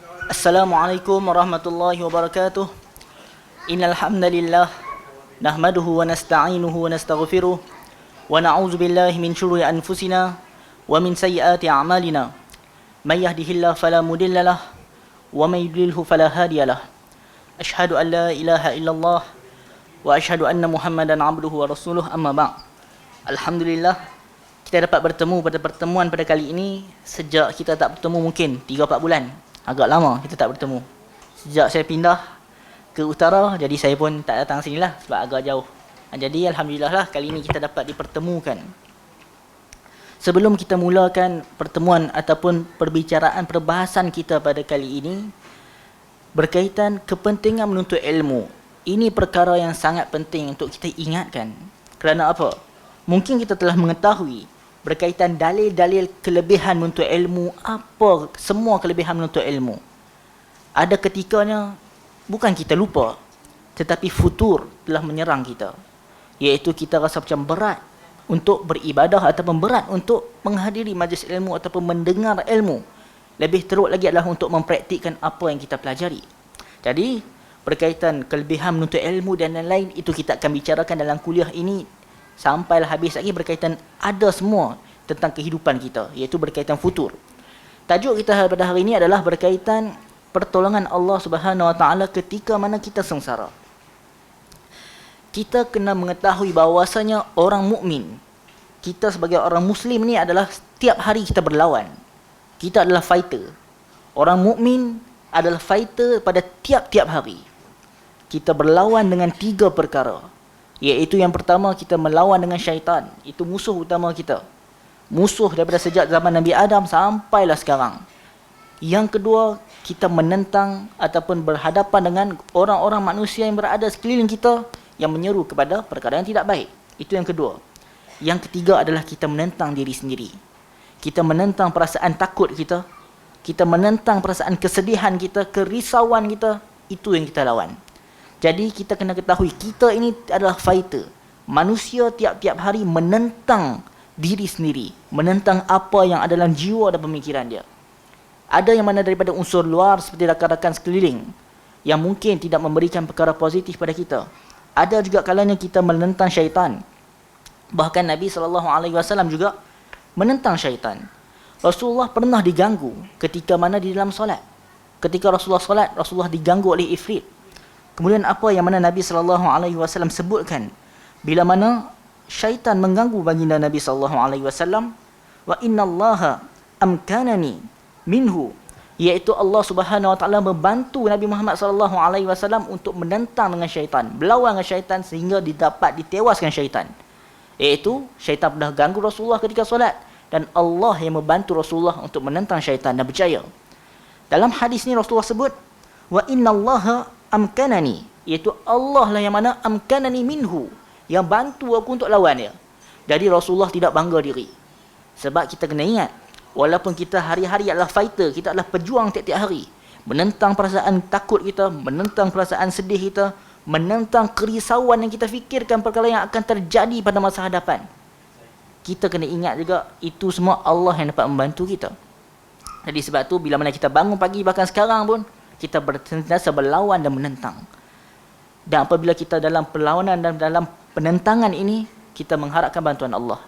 Assalamualaikum warahmatullahi wabarakatuh. Innal hamdalillah nahmaduhu wa nasta'inuhu wa nastaghfiruh wa na'udzu billahi min shururi anfusina wa min sayyiati a'malina. May yahdihillahu fala mudilla lahu wa may yudlilhu fala hadiyalah. Asyhadu an la ilaha illallah wa asyhadu anna Muhammadan abduhu wa rasuluh, amma ba'd. Alhamdulillah, kita dapat bertemu pada pertemuan pada kali ini sejak kita tak bertemu mungkin 3-4 bulan. Agak lama kita tak bertemu. Sejak saya pindah ke utara, jadi saya pun tak datang sini lah sebab agak jauh. Jadi alhamdulillah lah kali ini kita dapat dipertemukan. Sebelum kita mulakan pertemuan ataupun perbicaraan perbahasan kita pada kali ini berkaitan kepentingan menuntut ilmu. Ini perkara yang sangat penting untuk kita ingatkan. Kerana apa? Mungkin kita telah mengetahui berkaitan dalil-dalil kelebihan menuntut ilmu, apa semua kelebihan menuntut ilmu. Ada ketikanya bukan kita lupa, tetapi futur telah menyerang kita, iaitu kita rasa macam berat untuk beribadah ataupun berat untuk menghadiri majlis ilmu ataupun mendengar ilmu. Lebih teruk lagi adalah untuk mempraktikkan apa yang kita pelajari. Jadi berkaitan kelebihan menuntut ilmu dan lain-lain, itu kita akan bicarakan dalam kuliah ini sampailah habis lagi. Berkaitan ada semua tentang kehidupan kita, iaitu berkaitan futur. Tajuk kita pada hari ini adalah berkaitan pertolongan Allah Subhanahu Wa Taala ketika mana kita sengsara. Kita kena mengetahui bahawasanya orang mukmin, kita sebagai orang muslim ni adalah setiap hari kita berlawan. Kita adalah fighter. Orang mukmin adalah fighter pada tiap-tiap hari. Kita berlawan dengan 3 perkara. Iaitu yang pertama, kita melawan dengan syaitan. Itu musuh utama kita. Musuh daripada sejak zaman Nabi Adam sampailah sekarang. Yang kedua, kita menentang ataupun berhadapan dengan orang-orang manusia yang berada sekeliling kita yang menyeru kepada perkara yang tidak baik. Itu yang kedua. Yang ketiga adalah kita menentang diri sendiri. Kita menentang perasaan takut kita. Kita menentang perasaan kesedihan kita, kerisauan kita. Itu yang kita lawan. Jadi kita kena ketahui, kita ini adalah fighter. Manusia tiap-tiap hari menentang diri sendiri, menentang apa yang ada dalam jiwa dan pemikiran dia. Ada yang mana daripada unsur luar seperti rakan-rakan sekeliling yang mungkin tidak memberikan perkara positif pada kita. Ada juga kalanya kita menentang syaitan. Bahkan Nabi SAW juga menentang syaitan. Rasulullah pernah diganggu ketika mana di dalam solat. Ketika Rasulullah solat, Rasulullah diganggu oleh ifrit. Kemudian apa yang mana Nabi SAW sebutkan bila mana syaitan mengganggu baginda Nabi SAW, wa innallaha amkanani minhu, iaitu Allah Subhanahu Wa Taala membantu Nabi Muhammad SAW untuk menentang dengan syaitan, berlawan dengan syaitan sehingga didapat ditewaskan syaitan. Iaitu syaitan pernah ganggu Rasulullah ketika solat dan Allah yang membantu Rasulullah untuk menentang syaitan dan berjaya. Dalam hadis ni Rasulullah sebut wa innallaha amkanani, iaitu Allah lah yang mana amkanani minhu, yang bantu aku untuk lawan dia. Jadi Rasulullah tidak bangga diri. Sebab kita kena ingat, walaupun kita hari-hari adalah fighter, kita adalah pejuang tiap-tiap hari, menentang perasaan takut kita, menentang perasaan sedih kita, menentang kerisauan yang kita fikirkan perkara yang akan terjadi pada masa hadapan. Kita kena ingat juga, itu semua Allah yang dapat membantu kita. Jadi sebab tu bila mana kita bangun pagi, bahkan sekarang pun kita sentiasa berlawan dan menentang. Dan apabila kita dalam perlawanan dan dalam penentangan ini, kita mengharapkan bantuan Allah.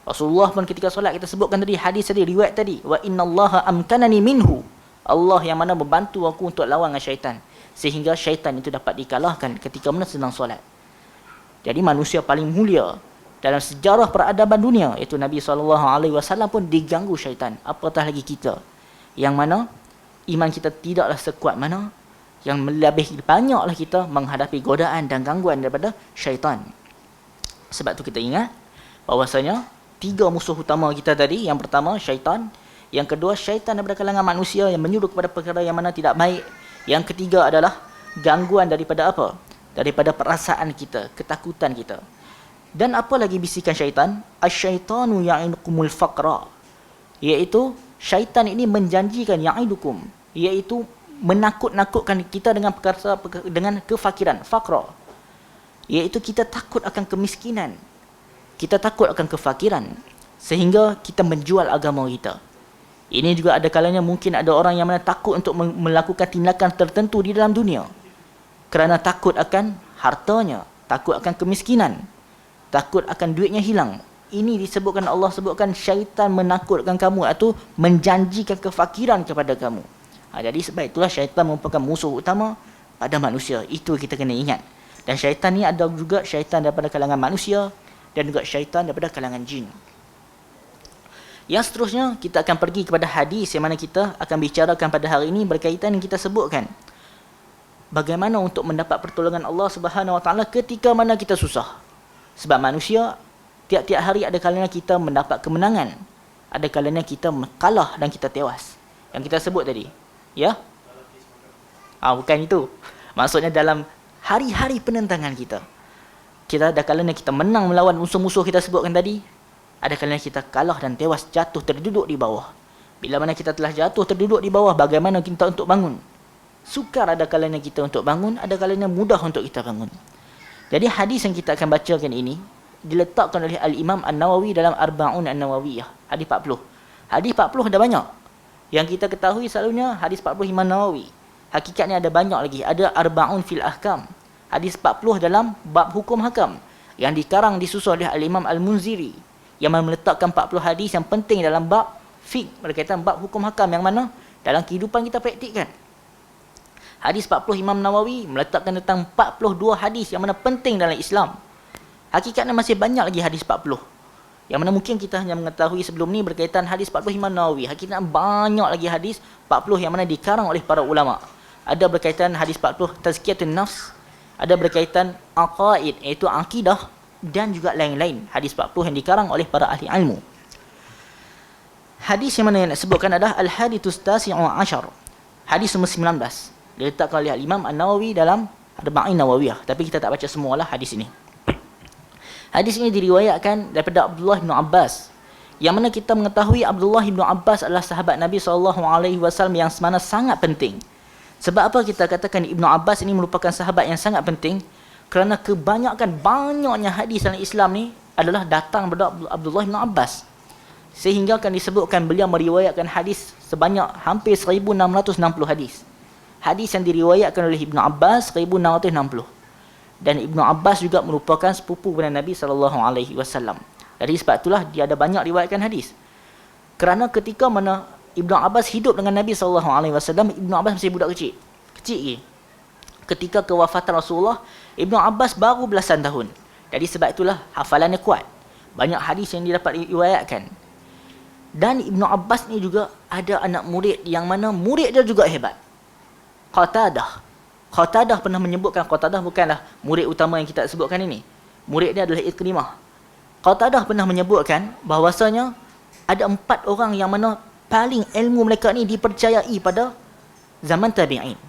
Rasulullah pun ketika solat, kita sebutkan tadi hadis tadi, riwayat tadi, wa innallaha amkanani minhu, Allah yang mana membantu aku untuk lawan dengan syaitan, sehingga syaitan itu dapat dikalahkan ketika mana sedang solat. Jadi manusia paling mulia dalam sejarah peradaban dunia, iaitu Nabi SAW pun diganggu syaitan. Apatah lagi kita, yang mana iman kita tidaklah sekuat mana, yang lebih banyaklah kita menghadapi godaan dan gangguan daripada syaitan. Sebab tu kita ingat bahawasanya 3 musuh utama kita tadi. Yang pertama syaitan, yang kedua syaitan daripada kalangan manusia yang menyuruh kepada perkara yang mana tidak baik, yang ketiga adalah gangguan daripada apa? Daripada perasaan kita, ketakutan kita. Dan apa lagi bisikan syaitan? Asyaitanu ya'idukumul faqra, iaitu syaitan ini menjanjikan ya'idukum, iaitu menakut-nakutkan kita dengan perkara dengan kefakiran, faqra, iaitu kita takut akan kemiskinan, kita takut akan kefakiran, sehingga kita menjual agama kita. Ini juga ada kalanya mungkin ada orang yang mana takut untuk melakukan tindakan tertentu di dalam dunia. Kerana takut akan hartanya, takut akan kemiskinan, takut akan duitnya hilang. Ini disebutkan, Allah sebutkan syaitan menakutkan kamu atau menjanjikan kefakiran kepada kamu. Jadi sebab itulah syaitan merupakan musuh utama pada manusia. Itu kita kena ingat. Dan syaitan ni ada juga syaitan daripada kalangan manusia dan juga syaitan daripada kalangan jin. Yang seterusnya, kita akan pergi kepada hadis yang mana kita akan bicarakan pada hari ini berkaitan yang kita sebutkan. Bagaimana untuk mendapat pertolongan Allah Subhanahu Wa Taala ketika mana kita susah. Sebab manusia, tiap-tiap hari ada kalanya kita mendapat kemenangan. Ada kalanya kita kalah dan kita tewas. Yang kita sebut tadi. Ya? Bukan itu. Maksudnya dalam hari-hari penentangan kita. Kita ada kalanya kita menang melawan musuh-musuh kita sebutkan tadi. Ada kalanya kita kalah dan tewas, jatuh terduduk di bawah. Bila mana kita telah jatuh terduduk di bawah, bagaimana kita untuk bangun? Sukar ada kalanya kita untuk bangun, ada kalanya mudah untuk kita bangun. Jadi hadis yang kita akan bacakan ini diletakkan oleh Al-Imam An-Nawawi dalam Arba'un An-Nawawiyah, hadis 40. Hadis 40 ada banyak. Yang kita ketahui selalunya hadis 40 Imam Nawawi. Hakikatnya ada banyak lagi. Ada Arba'un fil Ahkam, hadis 40 dalam bab hukum hakam, yang dikarang disusun oleh Al-Imam Al-Munziri, yang meletakkan 40 hadis yang penting dalam bab fiqh berkaitan bab hukum hakam yang mana dalam kehidupan kita praktikkan. Hadis 40 Imam Nawawi meletakkan tentang 42 hadis yang mana penting dalam Islam. Hakikatnya masih banyak lagi hadis 40. Yang mana mungkin kita hanya mengetahui sebelum ni berkaitan hadis 40 Imam Nawawi. Hakikatnya banyak lagi hadis 40 yang mana dikarang oleh para ulama. Ada berkaitan hadis 40 tazkiyatun nafs, ada berkaitan aqaid iaitu akidah, dan juga lain-lain hadis 40 yang dikarang oleh para ahli ilmu. Hadis yang mana yang nak sebutkan adalah Al-Hadithus Tasi'u Ashar, hadis nombor 19, diletakkan oleh Imam An-Nawawi dalam Arba'in Nawawiyah. Tapi kita tak baca semualah hadis ini. Hadis ini diriwayatkan daripada Abdullah bin Abbas, yang mana kita mengetahui Abdullah bin Abbas adalah sahabat Nabi SAW yang semana sangat penting. Sebab apa kita katakan Ibnu Abbas ini merupakan sahabat yang sangat penting? Kerana banyaknya hadis dalam Islam ni adalah datang daripada Abdullah bin Abbas. Sehingga akan disebutkan beliau meriwayatkan hadis sebanyak hampir 1660 hadis. Hadis yang diriwayatkan oleh Ibnu Abbas 1660. Dan Ibnu Abbas juga merupakan sepupu kepada Nabi SAW. Jadi sebab itulah dia ada banyak riwayatkan hadis. Kerana ketika mana Ibnu Abbas hidup dengan Nabi SAW, Ibnu Abbas masih budak kecil. Kecil lagi. Ketika kewafatan Rasulullah, Ibnu Abbas baru belasan tahun. Jadi sebab itulah hafalannya kuat. Banyak hadis yang dia dapat riwayatkan. Dan Ibnu Abbas ni juga ada anak murid yang mana murid dia juga hebat. Qatadah. Qatadah pernah menyebutkan, Qatadah bukanlah murid utama yang kita sebutkan ini. Murid dia adalah Ikrimah. Qatadah pernah menyebutkan bahawasanya ada 4 orang yang mana paling ilmu mereka ni dipercayai pada zaman tabi'in.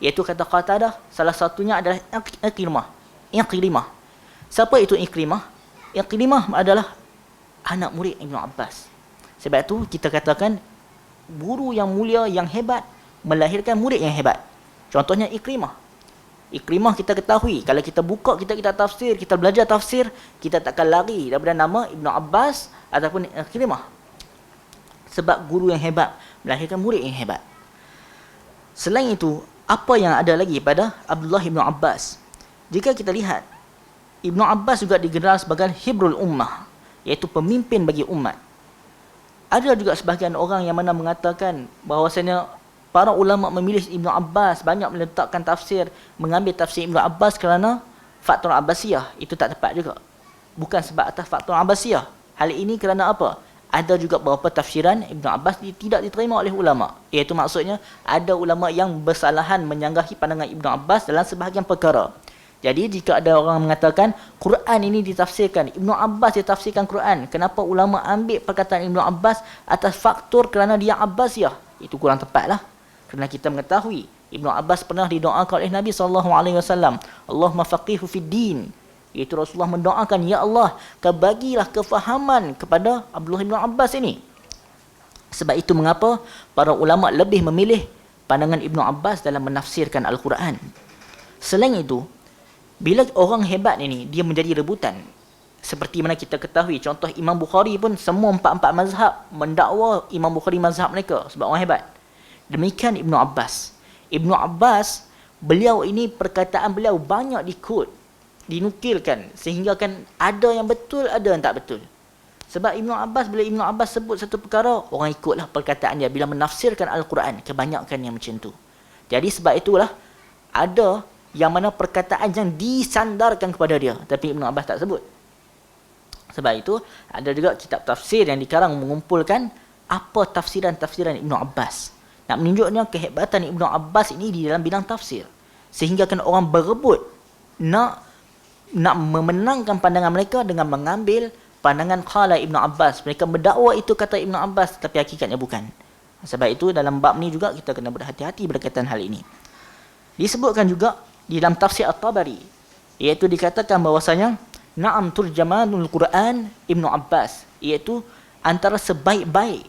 Iaitu kata Qatadah, salah satunya adalah Ikrimah. Siapa itu Ikrimah? Ikrimah adalah anak murid Ibnu Abbas. Sebab itu kita katakan guru yang mulia, yang hebat melahirkan murid yang hebat. Contohnya Ikrimah. Ikrimah kita ketahui, kalau kita buka kita tafsir, kita belajar tafsir, kita takkan lari daripada nama Ibnu Abbas ataupun Ikrimah. Sebab guru yang hebat melahirkan murid yang hebat. Selain itu, apa yang ada lagi pada Abdullah bin Abbas? Jika kita lihat, Ibnu Abbas juga digelar sebagai Hibrul Ummah, iaitu pemimpin bagi umat. Ada juga sebahagian orang yang mana mengatakan bahawasanya para ulama memilih Ibnu Abbas, banyak meletakkan tafsir, mengambil tafsir Ibnu Abbas kerana faktor Abbasiyah. Itu tak tepat juga. Bukan sebab atas faktor Abbasiyah. Hal ini kerana apa? Ada juga beberapa tafsiran Ibnu Abbas tidak diterima oleh ulama. Iaitu maksudnya ada ulama yang bersalahan menyanggahi pandangan Ibnu Abbas dalam sebahagian perkara. Jadi jika ada orang mengatakan Quran ini ditafsirkan, Ibnu Abbas ditafsirkan Quran, kenapa ulama ambil perkataan Ibnu Abbas atas faktor kerana dia Abbasiyah? Itu kurang tepatlah. Kerana kita mengetahui Ibnu Abbas pernah didoakan oleh Nabi SAW, Allahumma faqihu fid din. Iaitu Rasulullah mendoakan, ya Allah, kau bagilah kefahaman kepada Abdullah bin Abbas ini. Sebab itu mengapa para ulama lebih memilih pandangan Ibnu Abbas dalam menafsirkan Al-Quran. Selain itu, bila orang hebat ini dia menjadi rebutan, Seperti mana kita ketahui, contoh Imam Bukhari pun semua empat-empat mazhab mendakwa Imam Bukhari mazhab mereka sebab orang hebat. Demikian Ibnu Abbas. Ibnu Abbas, beliau ini perkataan beliau banyak dinukilkan sehingga kan ada yang betul, ada yang tak betul. Sebab Ibnu Abbas, bila Ibnu Abbas sebut satu perkara, orang ikutlah perkataan dia bila menafsirkan Al-Quran, kebanyakan yang macam tu. Jadi sebab itulah ada yang mana perkataan yang disandarkan kepada dia, tapi Ibnu Abbas tak sebut. Sebab itu ada juga kitab tafsir yang dikarang mengumpulkan apa tafsiran-tafsiran Ibnu Abbas. Nak menunjuknya kehebatan Ibnu Abbas ini di dalam bidang tafsir. Sehingga kan orang berebut nak memenangkan pandangan mereka dengan mengambil pandangan qala Ibnu Abbas. Mereka mendakwa itu kata Ibnu Abbas, tapi hakikatnya bukan. Sebab itu dalam bab ni juga kita kena berhati-hati berkaitan hal ini. Disebutkan juga di dalam tafsir At-Tabari, iaitu dikatakan bahwasanya na'am turjamanul Quran Ibnu Abbas, iaitu antara sebaik-baik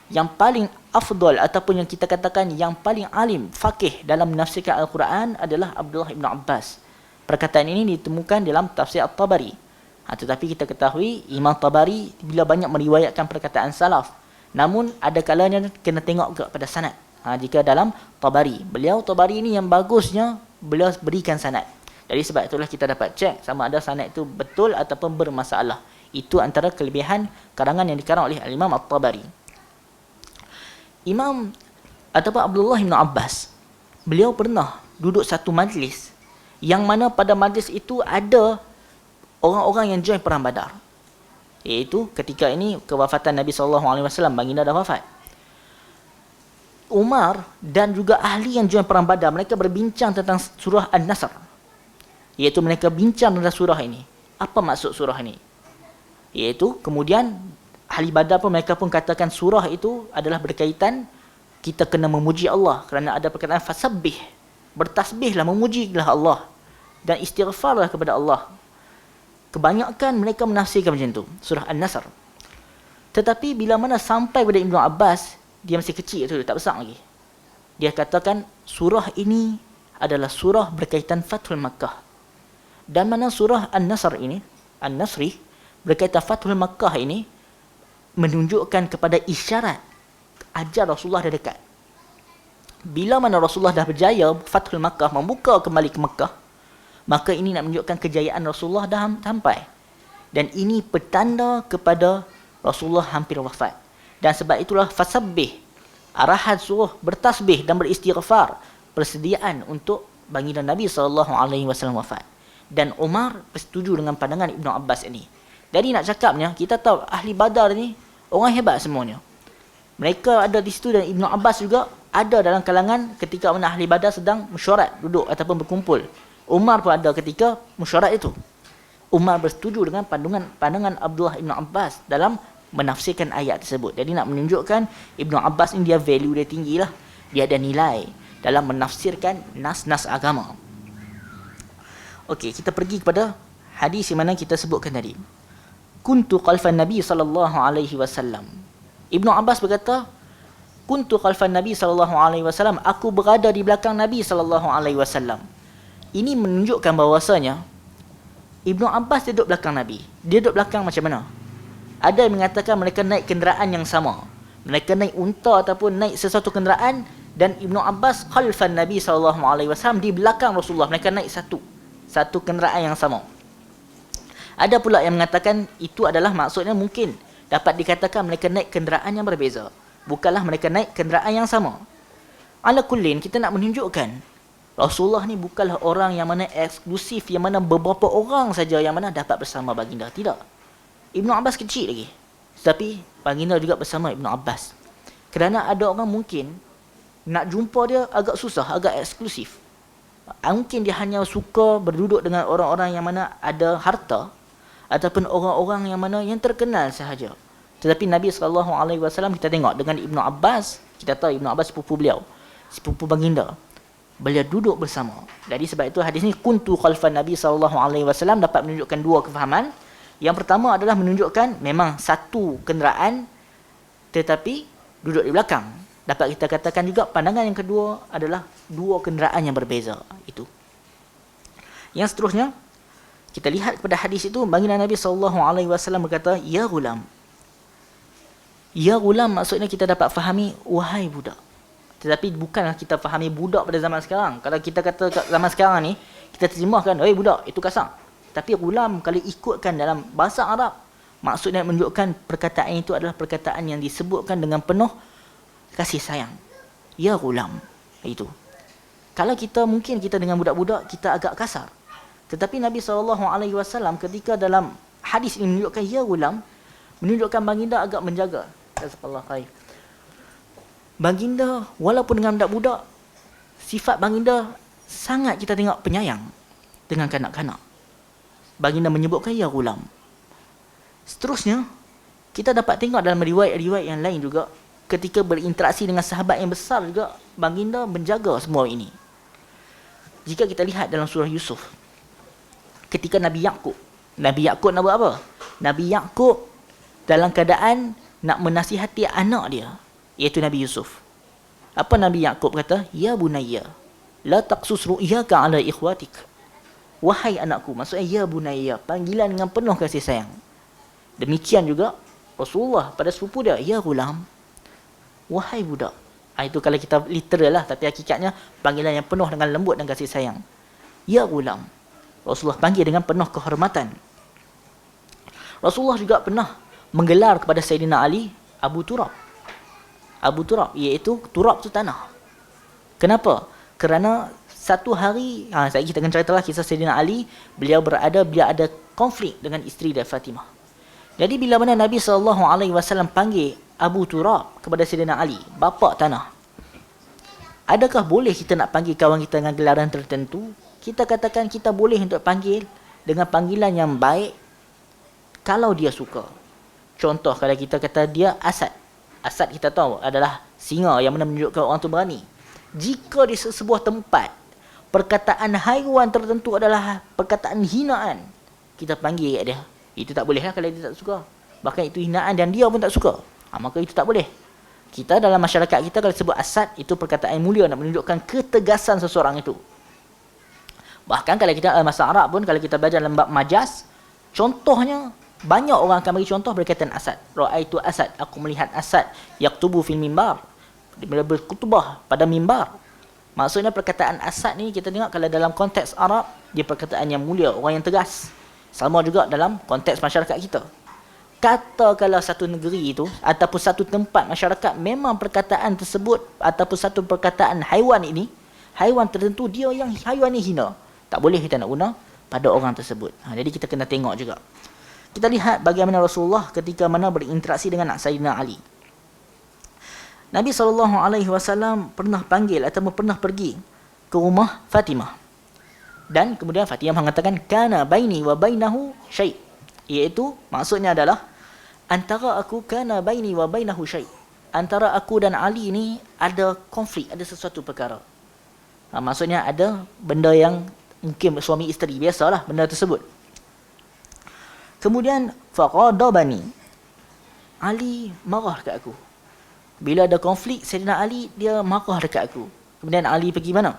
yang paling afdal ataupun yang kita katakan yang paling alim faqih dalam menafsirkan Al-Quran adalah Abdullah Ibnu Abbas. Perkataan ini ditemukan dalam tafsir At-Tabari. Tetapi kita ketahui Imam Tabari bila banyak meriwayatkan perkataan salaf, namun ada kalanya kena tengok kepada sanad. Jika dalam Tabari, Tabari ini yang bagusnya beliau berikan sanad. Jadi sebab itulah kita dapat cek sama ada sanad itu betul ataupun bermasalah. Itu antara kelebihan karangan yang dikarang oleh Imam At-Tabari. Imam ataupun Abdullah bin Abbas, beliau pernah duduk satu majlis yang mana pada majlis itu ada orang-orang yang join perang Badar. Iaitu ketika ini kewafatan Nabi SAW, baginda dah wafat. Umar dan juga ahli yang join perang Badar, mereka berbincang tentang surah An-Nasr. Iaitu mereka bincang tentang surah ini. Apa maksud surah ini? Iaitu kemudian ahli Badar pun mereka pun katakan surah itu adalah berkaitan kita kena memuji Allah, kerana ada perkataan fasabbih, bertasbihlah, memujilah Allah dan istighfarlah kepada Allah. Kebanyakan mereka menafsirkan macam tu surah An-Nasr. Tetapi bila mana sampai pada Ibnu Abbas, dia masih kecil tu, tak besar lagi, dia katakan surah ini adalah surah berkaitan Fathul Makkah. Dan mana surah An-Nasr ini, An-Nasri, berkaitan Fathul Makkah ini menunjukkan kepada isyarat ajal Rasulullah dah dekat. Bila mana Rasulullah dah berjaya Fathul Makkah, membuka kembali ke Makkah, maka ini nak menunjukkan kejayaan Rasulullah dah sampai. Dan ini petanda kepada Rasulullah hampir wafat. Dan sebab itulah fasabbih, arahan suruh bertasbih dan beristighfar, persediaan untuk baginda Nabi SAW wafat. Dan Umar bersetuju dengan pandangan Ibnu Abbas ini. Jadi nak cakapnya, kita tahu ahli Badar ni orang hebat semuanya. Mereka ada di situ, dan Ibnu Abbas juga ada dalam kalangan ketika mana ahli Badar sedang mesyuarat, duduk ataupun berkumpul. Umar pun ada ketika mesyuarat itu. Umar bersetuju dengan pandangan Abdullah Ibn Abbas dalam menafsirkan ayat tersebut. Jadi nak menunjukkan Ibnu Abbas ni dia value dia tinggi lah. Dia ada nilai dalam menafsirkan nas-nas agama. Okey, kita pergi kepada hadis yang mana kita sebutkan tadi. Kuntu khalfan Nabi sallallahu alaihi wasallam. Ibnu Abbas berkata, kuntu khalfan Nabi sallallahu alaihi wasallam, aku berada di belakang Nabi sallallahu alaihi wasallam. Ini menunjukkan bahawasanya Ibnu Abbas dia duduk belakang Nabi. Dia duduk belakang macam mana? Ada yang mengatakan mereka naik kenderaan yang sama. Mereka naik unta ataupun naik sesuatu kenderaan, dan Ibnu Abbas khalfan Nabi sallallahu alaihi wasallam, di belakang Rasulullah. Mereka naik satu kenderaan yang sama. Ada pula yang mengatakan itu adalah maksudnya mungkin dapat dikatakan mereka naik kenderaan yang berbeza, bukanlah mereka naik kenderaan yang sama. Ala kullin, kita nak menunjukkan Rasulullah ni bukanlah orang yang mana eksklusif, yang mana beberapa orang saja yang mana dapat bersama baginda. Tidak. Ibnu Abbas kecil lagi, tapi baginda juga bersama Ibnu Abbas. Kerana ada orang mungkin nak jumpa dia agak susah, agak eksklusif. Mungkin dia hanya suka berduduk dengan orang-orang yang mana ada harta, ataupun orang-orang yang mana yang terkenal sahaja. Tetapi Nabi SAW, kita tengok dengan Ibnu Abbas, kita tahu Ibnu Abbas sepupu beliau, sepupu baginda, beliau duduk bersama. Jadi sebab itu hadis ni kuntu khalfan Nabi SAW dapat menunjukkan dua kefahaman. Yang pertama adalah menunjukkan memang satu kenderaan tetapi duduk di belakang. Dapat kita katakan juga pandangan yang kedua adalah dua kenderaan yang berbeza. Itu. Yang seterusnya, Kita lihat kepada hadis itu, baginda Nabi SAW berkata, Ya ghulam. Ya ghulam maksudnya kita dapat fahami, wahai budak. Tetapi bukanlah kita fahami budak pada zaman sekarang. Kalau kita kata zaman sekarang ni, kita terjemahkan, hei budak, itu kasar. Tapi ghulam kalau ikutkan dalam bahasa Arab, maksudnya menunjukkan perkataan itu adalah perkataan yang disebutkan dengan penuh kasih sayang. Ya ghulam. Itu. Kalau mungkin kita dengan budak-budak, kita agak kasar. Tetapi Nabi SAW ketika dalam hadis ini menunjukkan ya ghulam, menunjukkan baginda agak menjaga. Jazakallahu khair. Baginda walaupun dengan budak-budak, sifat baginda sangat kita tengok penyayang dengan kanak-kanak. Baginda menyebutkan ya ghulam. Seterusnya, kita dapat tengok dalam riwayat-riwayat yang lain juga, ketika berinteraksi dengan sahabat yang besar juga, baginda menjaga semua ini. Jika kita lihat dalam surah Yusuf, ketika Nabi Yaqub nak buat apa? Nabi Yaqub dalam keadaan nak menasihati anak dia, iaitu Nabi Yusuf. Apa Nabi Yaqub kata? Ya bunayya, la taqsus ru'yaka ala ikhwatik. Wahai anakku, maksudnya ya bunayya, panggilan dengan penuh kasih sayang. Demikian juga Rasulullah pada sepupu dia, ya ghulam, wahai budak. Itu kalau kita literal lah, tapi hakikatnya panggilan yang penuh dengan lembut dan kasih sayang. Ya ghulam. Rasulullah panggil dengan penuh kehormatan. Rasulullah juga pernah menggelar kepada Sayyidina Ali Abu Turab. Abu Turab, iaitu Turab tu tanah. Kenapa? Kerana satu hari, kita akan ceritalah kisah Sayyidina Ali, beliau ada konflik dengan isteri dia Fatimah. Jadi bila mana Nabi SAW panggil Abu Turab kepada Sayyidina Ali, bapa tanah, adakah boleh kita nak panggil kawan kita dengan gelaran tertentu? Kita katakan kita boleh untuk panggil dengan panggilan yang baik kalau dia suka. Contoh kalau kita kata dia Asad. Asad kita tahu adalah singa yang mana menunjukkan orang tu berani. Jika di sebuah tempat perkataan haiwan tertentu adalah perkataan hinaan, kita panggil dia. Itu tak boleh lah kalau dia tak suka. Bahkan itu hinaan dan dia pun tak suka. Maka itu tak boleh. Kita dalam masyarakat kita kalau sebut Asad, itu perkataan mulia nak menunjukkan ketegasan seseorang itu. Bahkan kalau kita masa Arab pun, kalau kita belajar dalam bab majas, contohnya banyak orang akan bagi contoh berkaitan Asad. Ra'aitu Asad, aku melihat Asad yaktubu fil mimbar, dia berkutubah pada mimbar. Maksudnya perkataan Asad ni kita tengok kalau dalam konteks Arab, dia perkataan yang mulia, orang yang tegas. Sama juga dalam konteks masyarakat kita. Katakanlah satu negeri itu ataupun satu tempat masyarakat memang perkataan tersebut ataupun satu perkataan haiwan ini, haiwan tertentu dia yang haiwan ni hina, tak boleh kita nak guna pada orang tersebut. Jadi kita kena tengok juga. Kita lihat bagaimana Rasulullah ketika mana berinteraksi dengan Sayyidina Ali. Nabi SAW pernah panggil ataupun pernah pergi ke rumah Fatimah. Dan kemudian Fatimah mengatakan kana baini wa bainahu syai', iaitu maksudnya adalah antara aku kana baini wa bainahu syai', antara aku dan Ali ni ada konflik, ada sesuatu perkara. Maksudnya ada benda yang mungkin suami isteri, biasalah benda tersebut. Kemudian faqadabani, Ali marah dekat aku. Bila ada konflik Sayyidina Ali, dia marah dekat aku. Kemudian Ali pergi mana?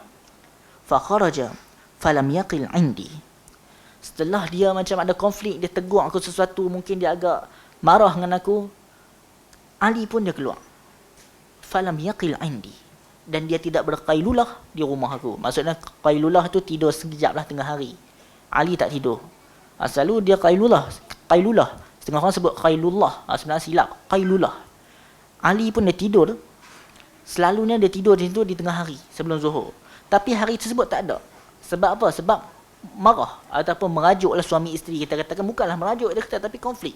Fa kharaja falam yaqil indi. Setelah dia macam ada konflik, dia tegur aku sesuatu, mungkin dia agak marah dengan aku, Ali pun dia keluar. Falam yaqil indi, dan dia tidak berqailulah di rumah aku. Maksudnya qailulah tu tidur sekejap lah tengah hari. Ali tak tidur. Selalu dia qailulah. Setengah orang sebut qailullah, sebenarnya silap, qailulah. Ali pun dia tidur. Selalunya dia tidur di tengah hari sebelum zuhur. Tapi hari tersebut tak ada. Sebab apa? Sebab marah ataupun merajuklah suami isteri. Kita katakan bukanlah merajuk dia kata, tapi konflik.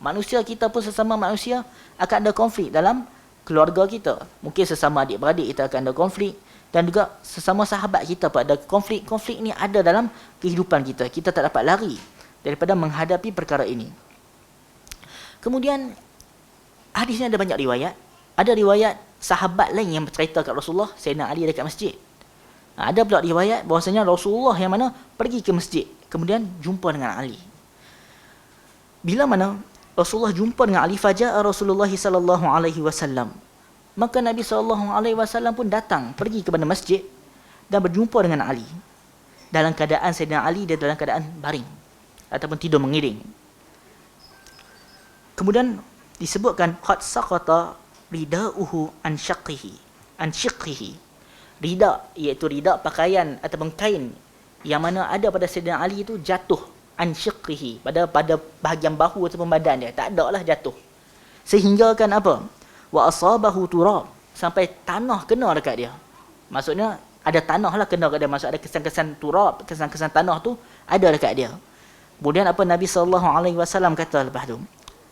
Manusia kita pun sesama manusia akan ada konflik dalam keluarga kita. Mungkin sesama adik-beradik kita akan ada konflik. Dan juga sesama sahabat kita pun ada konflik. Konflik ni ada dalam kehidupan kita. Kita tak dapat lari daripada menghadapi perkara ini. Kemudian hadisnya ada banyak riwayat. Ada riwayat sahabat lain yang bercerita kat Rasulullah, Sayyidina Ali dekat masjid. Ada pula riwayat bahawasanya Rasulullah yang mana pergi ke masjid, kemudian jumpa dengan Ali. Bila mana Rasulullah jumpa dengan Ali, faja'a Rasulullah sallallahu alaihi wasallam, maka Nabi sallallahu alaihi wasallam pun datang pergi kepada masjid dan berjumpa dengan Ali. Dalam keadaan Sayyidina Ali dia dalam keadaan baring. ataupun tidur mengiring. Kemudian disebutkan qad saqata ridauhu an shiqqihi. Rida iaitu rida pakaian ataupun kain yang mana ada pada Sayyidina Ali itu jatuh an shiqqihi, pada bahagian bahu ataupun badan dia, tak ada lah jatuh. Sehingga kan apa? Wa asabahu turab, sampai tanah kena dekat dia. Maksudnya ada tanah lah kena dekat dia, maksud ada kesan-kesan turab, kesan-kesan tanah tu ada dekat dia. Kemudian apa Nabi SAW kata lepas tu?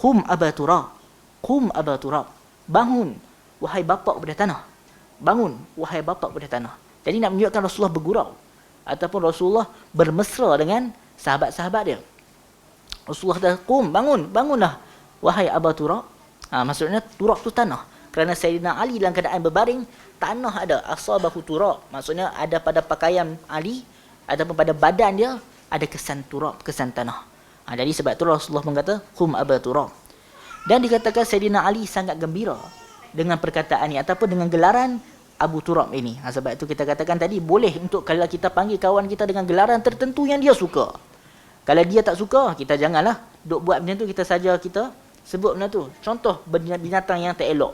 Qum aba turab, qum aba turab, bangun wahai bapa kepada tanah, bangun wahai bapa kepada tanah. Jadi nak menunjukkan Rasulullah bergurau ataupun Rasulullah bermesra dengan sahabat-sahabat dia. Rasulullah dah qum, bangunlah wahai aba turab. Maksudnya turab tu tanah, kerana Sayyidina Ali dalam keadaan berbaring, tanah ada, asabahu turab, maksudnya ada pada pakaian Ali ataupun pada badan dia ada kesan turab, kesan tanah. Jadi sebab tu Rasulullah mengata qum aba turab. Dan dikatakan Sayyidina Ali sangat gembira dengan perkataan ini ataupun dengan gelaran Abu Turab ini. Sebab itu kita katakan tadi, boleh untuk kalau kita panggil kawan kita dengan gelaran tertentu yang dia suka. Kalau dia tak suka, kita janganlah duk buat macam tu, kita saja kita sebut benda tu. Contoh binatang yang tak elok,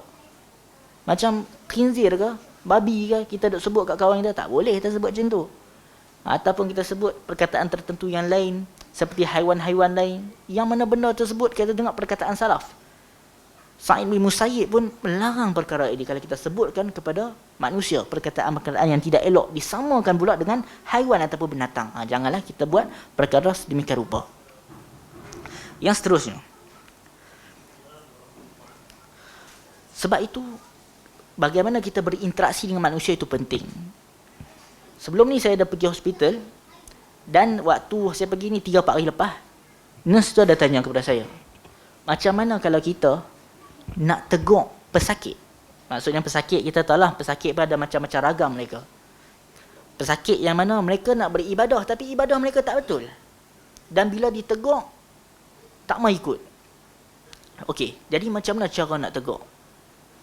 macam khinzir ke, babi ke, kita duk sebut kat kawan kita, tak boleh kita sebut macam tu. Ataupun kita sebut perkataan tertentu yang lain, seperti haiwan-haiwan lain, yang mana benda tersebut kita dengar perkataan salaf. Sa'id bin Musayyib pun melarang perkara ini. Kalau kita sebutkan kepada manusia perkataan-perkataan yang tidak elok, disamakan pula dengan haiwan ataupun binatang. Janganlah kita buat perkara sedemikian rupa. Yang seterusnya, sebab itu bagaimana kita berinteraksi dengan manusia itu penting. Sebelum ni saya dah pergi hospital, dan waktu saya pergi ni 3-4 hari lepas, nurse tu ada tanya kepada saya, macam mana kalau kita nak tegur pesakit? Maksudnya pesakit, kita tahu lah pesakit pun ada macam-macam ragam mereka. Pesakit yang mana mereka nak beribadah tapi ibadah mereka tak betul, dan bila ditegur tak mau ikut. Okey, jadi macam mana cara nak tegur?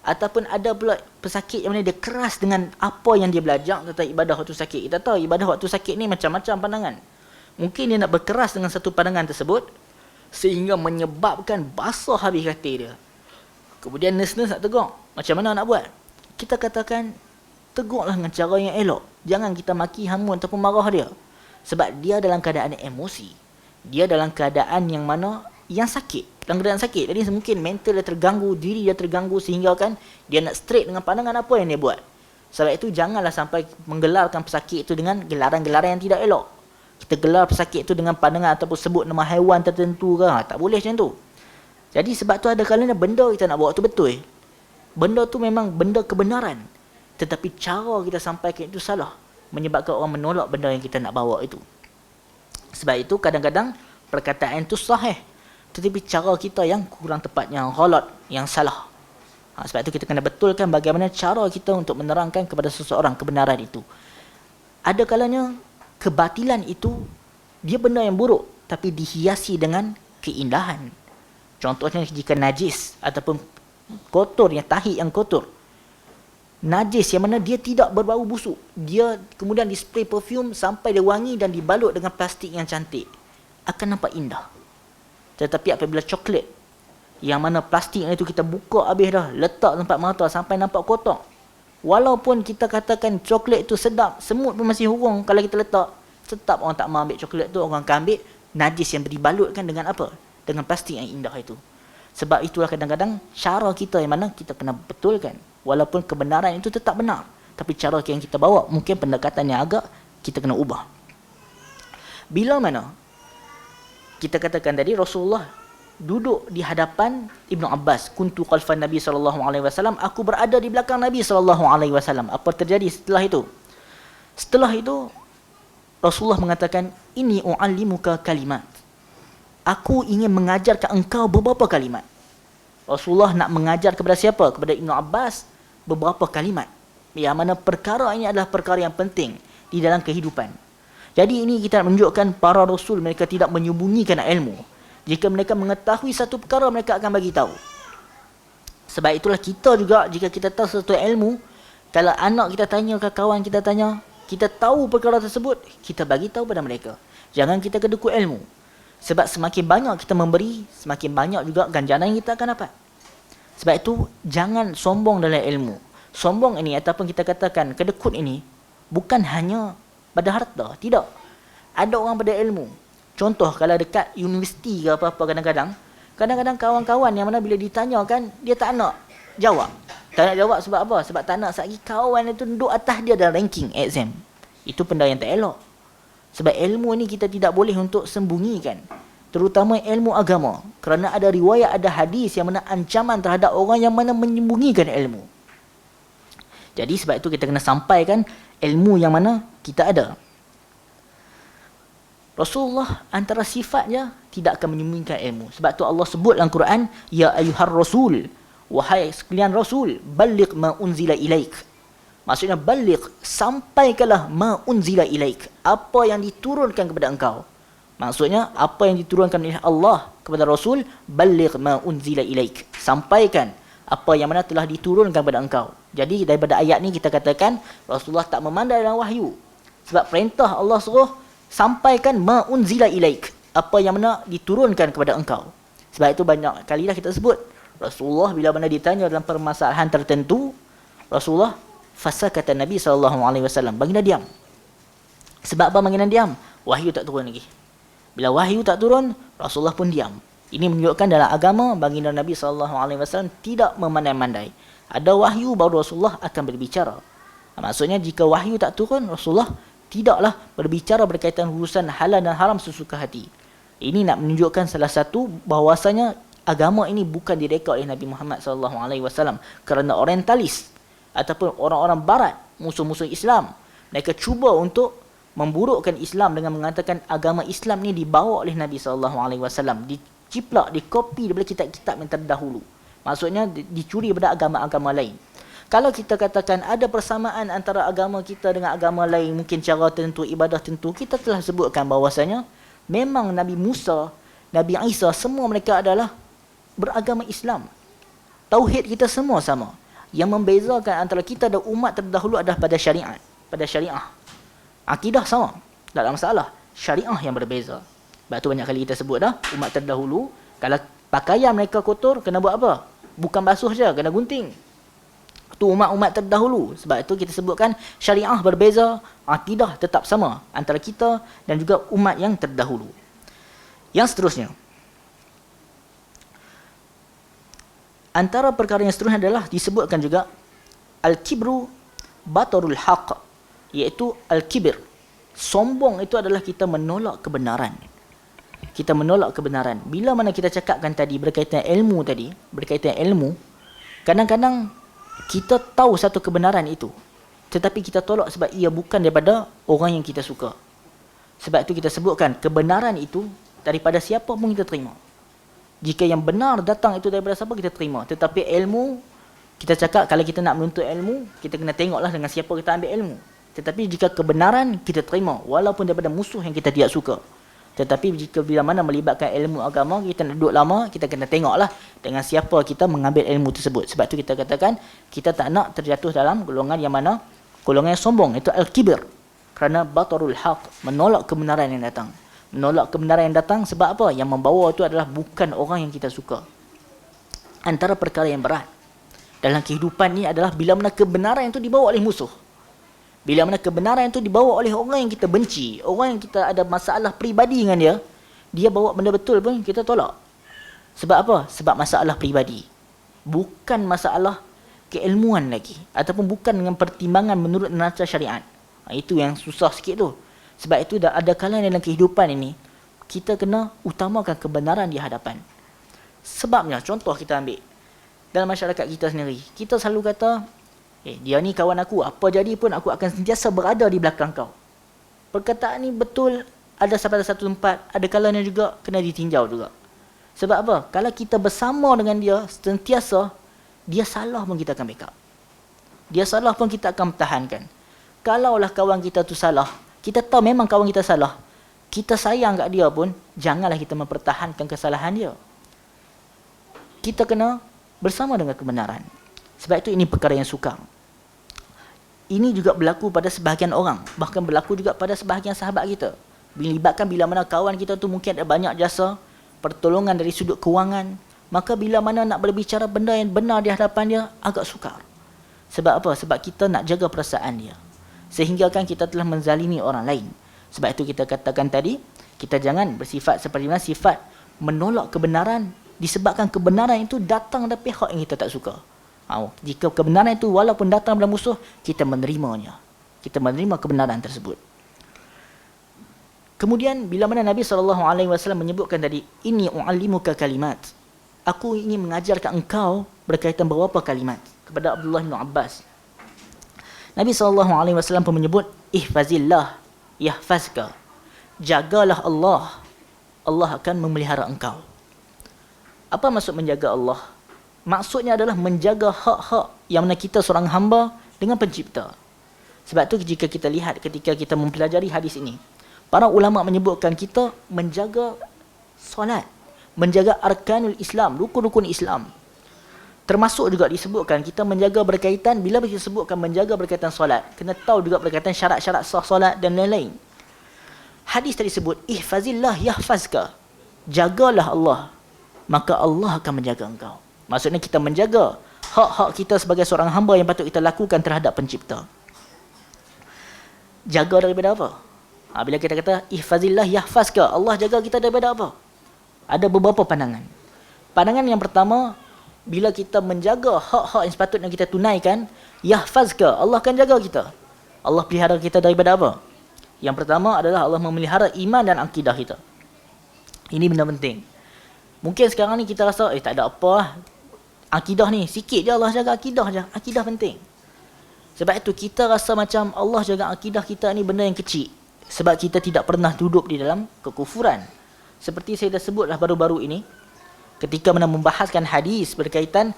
Ataupun ada pula pesakit yang mana dia keras dengan apa yang dia belajar tentang ibadah waktu sakit. Kita tahu ibadah waktu sakit ni macam-macam pandangan. Mungkin dia nak berkeras dengan satu pandangan tersebut sehingga menyebabkan basah habis katil dia. Kemudian nurse-nurse nak tegur, macam mana nak buat? Kita katakan, tegurlah dengan cara yang elok. Jangan kita maki, hamun ataupun marah dia. Sebab dia dalam keadaan emosi. Dia dalam keadaan yang mana yang sakit, dalam keadaan sakit. Jadi mungkin mental dia terganggu, diri dia terganggu, sehingga kan dia nak straight dengan pandangan apa yang dia buat. Sebab itu janganlah sampai menggelarkan pesakit itu dengan gelaran-gelaran yang tidak elok. Kita gelar pesakit itu dengan pandangan ataupun sebut nama haiwan tertentu ke, tak boleh macam tu. Jadi sebab tu ada kalanya benda kita nak bawa tu betul. Benda tu memang benda kebenaran, tetapi cara kita sampaikan itu salah, menyebabkan orang menolak benda yang kita nak bawa itu. Sebab itu kadang-kadang perkataan itu sahih, tetapi cara kita yang kurang tepat, yang ghalat, yang salah. Sebab itu kita kena betulkan bagaimana cara kita untuk menerangkan kepada seseorang kebenaran itu. Ada kalanya kebatilan itu dia benda yang buruk tapi dihiasi dengan keindahan. Contohnya jika najis ataupun kotor, yang tahik yang kotor, najis yang mana dia tidak berbau busuk, dia kemudian display perfume sampai dia wangi dan dibalut dengan plastik yang cantik, akan nampak indah. Tetapi apabila coklat yang mana plastik itu kita buka habis dah, letak tempat mata sampai nampak kotor, walaupun kita katakan coklat itu sedap, semut pun masih hurung kalau kita letak, tetap orang tak mahu ambil coklat tu, orang akan ambil najis yang dibalutkan dengan apa? Dengan plastik yang indah itu. Sebab itulah kadang-kadang cara kita yang mana kita kena betulkan, walaupun kebenaran itu tetap benar, tapi cara yang kita bawa mungkin pendekatan yang agak kita kena ubah. Bila mana kita katakan tadi Rasulullah duduk di hadapan Ibnu Abbas, kuntu khalfan Nabi SAW, aku berada di belakang Nabi SAW. Apa terjadi setelah itu? Setelah itu Rasulullah mengatakan, ini u'allimuka kalimat, aku ingin mengajarkan engkau beberapa kalimat. Rasulullah nak mengajar kepada siapa? Kepada Ibnu Abbas beberapa kalimat, yang mana perkara ini adalah perkara yang penting di dalam kehidupan. Jadi ini kita nak menunjukkan para Rasul, mereka tidak menyembunyikan ilmu. Jika mereka mengetahui satu perkara, mereka akan bagi tahu. Sebab itulah kita juga, jika kita tahu satu ilmu, kalau anak kita tanya, ke kawan kita tanya, kita tahu perkara tersebut, kita bagi tahu pada mereka. Jangan kita kedekut ilmu. Sebab semakin banyak kita memberi, semakin banyak juga ganjaran yang kita akan dapat. Sebab itu, jangan sombong dalam ilmu. Sombong ini ataupun kita katakan kedekut ini, bukan hanya pada harta. Tidak. Ada orang pada ilmu. Contoh, kalau dekat universiti ke apa-apa kadang-kadang kawan-kawan yang mana bila ditanyakan, dia tak nak jawab. Tak nak jawab sebab apa? Sebab tak nak sekali kawan itu duduk atas dia dalam ranking exam. Itu benda yang tak elok. Sebab ilmu ni kita tidak boleh untuk sembunyikan. Terutama ilmu agama. Kerana ada riwayat, ada hadis yang mana ancaman terhadap orang yang mana menyembunyikan ilmu. Jadi sebab itu kita kena sampaikan ilmu yang mana kita ada. Rasulullah antara sifatnya tidak akan menyembunyikan ilmu. Sebab tu Allah sebut dalam Quran, ya ayyuhar rasul, wahai sekalian rasul, balligh ma unzila ilaik. Maksudnya balligh, sampaikanlah ma unzila ilaik, apa yang diturunkan kepada engkau. Maksudnya apa yang diturunkan oleh Allah kepada Rasul, balligh ma unzila ilaik, sampaikan apa yang mana telah diturunkan kepada engkau. Jadi daripada ayat ni kita katakan Rasulullah tak memandai dalam wahyu. Sebab perintah Allah suruh sampaikan ma unzila ilaik, apa yang mana diturunkan kepada engkau. Sebab itu banyak kali dah kita sebut Rasulullah bila mana ditanya dalam permasalahan tertentu, Rasulullah fasakata Nabi SAW, baginda diam. Sebab apa baginda diam? Wahyu tak turun lagi. Bila wahyu tak turun, Rasulullah pun diam. Ini menunjukkan dalam agama baginda Nabi SAW tidak memandai-mandai. Ada wahyu baru Rasulullah akan berbicara. Maksudnya jika wahyu tak turun, Rasulullah tidaklah berbicara berkaitan urusan halal dan haram sesuka hati. Ini nak menunjukkan salah satu bahawasanya agama ini bukan direka oleh Nabi Muhammad SAW kerana orientalis ataupun orang-orang barat, musuh-musuh Islam. Mereka cuba untuk memburukkan Islam dengan mengatakan agama Islam ni dibawa oleh Nabi SAW, diciplak, dikopi daripada kitab-kitab yang terdahulu. Maksudnya dicuri daripada agama-agama lain. Kalau kita katakan ada persamaan antara agama kita dengan agama lain, mungkin cara tertentu, ibadah tertentu, kita telah sebutkan bahawasanya memang Nabi Musa, Nabi Isa, semua mereka adalah beragama Islam. Tauhid kita semua sama. Yang membezakan antara kita dan umat terdahulu adalah pada syariat, pada syariah. Akidah sama, tak ada masalah. Syariah yang berbeza. Sebab tu banyak kali kita sebut dah, umat terdahulu, kalau pakaian mereka kotor, kena buat apa? Bukan basuh je, kena gunting. Itu umat-umat terdahulu. Sebab itu kita sebutkan syariah berbeza, akidah tetap sama antara kita dan juga umat yang terdahulu. Yang seterusnya, antara perkara yang seterusnya adalah disebutkan juga al-kibru batarul haq, iaitu al-kibir. Sombong itu adalah kita menolak kebenaran. Kita menolak kebenaran. Bila mana kita cakapkan tadi berkaitan ilmu tadi, berkaitan ilmu, kadang-kadang kita tahu satu kebenaran itu, tetapi kita tolak sebab ia bukan daripada orang yang kita suka. Sebab itu kita sebutkan kebenaran itu daripada siapa pun kita terima. Jika yang benar datang itu daripada siapa, kita terima. Tetapi ilmu, kita cakap kalau kita nak menuntut ilmu, kita kena tengoklah dengan siapa kita ambil ilmu. Tetapi jika kebenaran, kita terima walaupun daripada musuh yang kita tidak suka. Tetapi jika bila mana melibatkan ilmu agama, kita nak duduk lama, kita kena tengoklah dengan siapa kita mengambil ilmu tersebut. Sebab tu kita katakan, kita tak nak terjatuh dalam golongan yang mana? Golongan yang sombong, itu al-kibir. Kerana batarul haq, menolak kebenaran yang datang. Menolak kebenaran yang datang sebab apa? Yang membawa itu adalah bukan orang yang kita suka. Antara perkara yang berat dalam kehidupan ni adalah bila mana kebenaran itu dibawa oleh musuh. Bila mana kebenaran itu dibawa oleh orang yang kita benci, orang yang kita ada masalah peribadi dengan dia, dia bawa benda betul pun kita tolak. Sebab apa? Sebab masalah peribadi. Bukan masalah keilmuan lagi. Ataupun bukan dengan pertimbangan menurut neraca syariat. Itu yang susah sikit tu. Sebab itu ada kalanya dalam kehidupan ini, kita kena utamakan kebenaran di hadapan. Sebabnya, contoh kita ambil. Dalam masyarakat kita sendiri, kita selalu kata, dia ni kawan aku, apa jadi pun aku akan sentiasa berada di belakang kau. Perkataan ni betul, ada sampai satu tempat, ada kalanya juga kena ditinjau juga. Sebab apa? Kalau kita bersama dengan dia sentiasa, dia salah pun kita akan backup. Dia salah pun kita akan pertahankan. Kalaulah kawan kita tu salah, kita tahu memang kawan kita salah, kita sayang kat dia pun, janganlah kita mempertahankan kesalahan dia. Kita kena bersama dengan kebenaran. Sebab itu ini perkara yang sukar. Ini juga berlaku pada sebahagian orang, bahkan berlaku juga pada sebahagian sahabat kita. Melibatkan bila mana kawan kita tu mungkin ada banyak jasa, pertolongan dari sudut kewangan, maka bila mana nak berbicara benda yang benar di hadapan dia, agak sukar. Sebab apa? Sebab kita nak jaga perasaan dia. Sehingga kan kita telah menzalimi orang lain. Sebab itu kita katakan tadi, kita jangan bersifat seperti mana sifat menolak kebenaran disebabkan kebenaran itu datang dari pihak yang kita tak suka. Jika kebenaran itu walaupun datang dari musuh, kita menerimanya. Kita menerima kebenaran tersebut. Kemudian bila mana Nabi SAW menyebutkan tadi, inni u'allimuka kalimat, aku ingin mengajarkan engkau berkaitan beberapa kalimat, kepada Abdullah bin Abbas. Nabi SAW pun menyebut, ihfazillah yahfazka, jagalah Allah, Allah akan memelihara engkau. Apa maksud menjaga Allah? Maksudnya adalah menjaga hak-hak yang mana kita seorang hamba dengan pencipta. Sebab tu jika kita lihat ketika kita mempelajari hadis ini, para ulama menyebutkan kita menjaga solat, menjaga arkanul Islam, rukun-rukun Islam. Termasuk juga disebutkan kita menjaga berkaitan, bila disebutkan menjaga berkaitan solat, kena tahu juga berkaitan syarat-syarat sah solat dan lain-lain. Hadis tadi sebut, ihfazillah yahfazka, jagalah Allah, maka Allah akan menjaga engkau. Maksudnya kita menjaga hak-hak kita sebagai seorang hamba yang patut kita lakukan terhadap pencipta. Jaga daripada apa? Bila kita kata ihfazillah yahfazka, Allah jaga kita daripada apa? Ada beberapa pandangan. Pandangan yang pertama, bila kita menjaga hak-hak yang sepatutnya kita tunaikan, yahfazka, Allah akan jaga kita. Allah pelihara kita daripada apa? Yang pertama adalah Allah memelihara iman dan akidah kita. Ini benda penting. Mungkin sekarang ni kita rasa, tak ada apa lah. Akidah ni, sikit je Allah jaga akidah je. Akidah penting. Sebab itu kita rasa macam Allah jaga akidah kita ni benda yang kecil. Sebab kita tidak pernah duduk di dalam kekufuran. Seperti saya dah sebutlah baru-baru ini, ketika mana membahaskan hadis berkaitan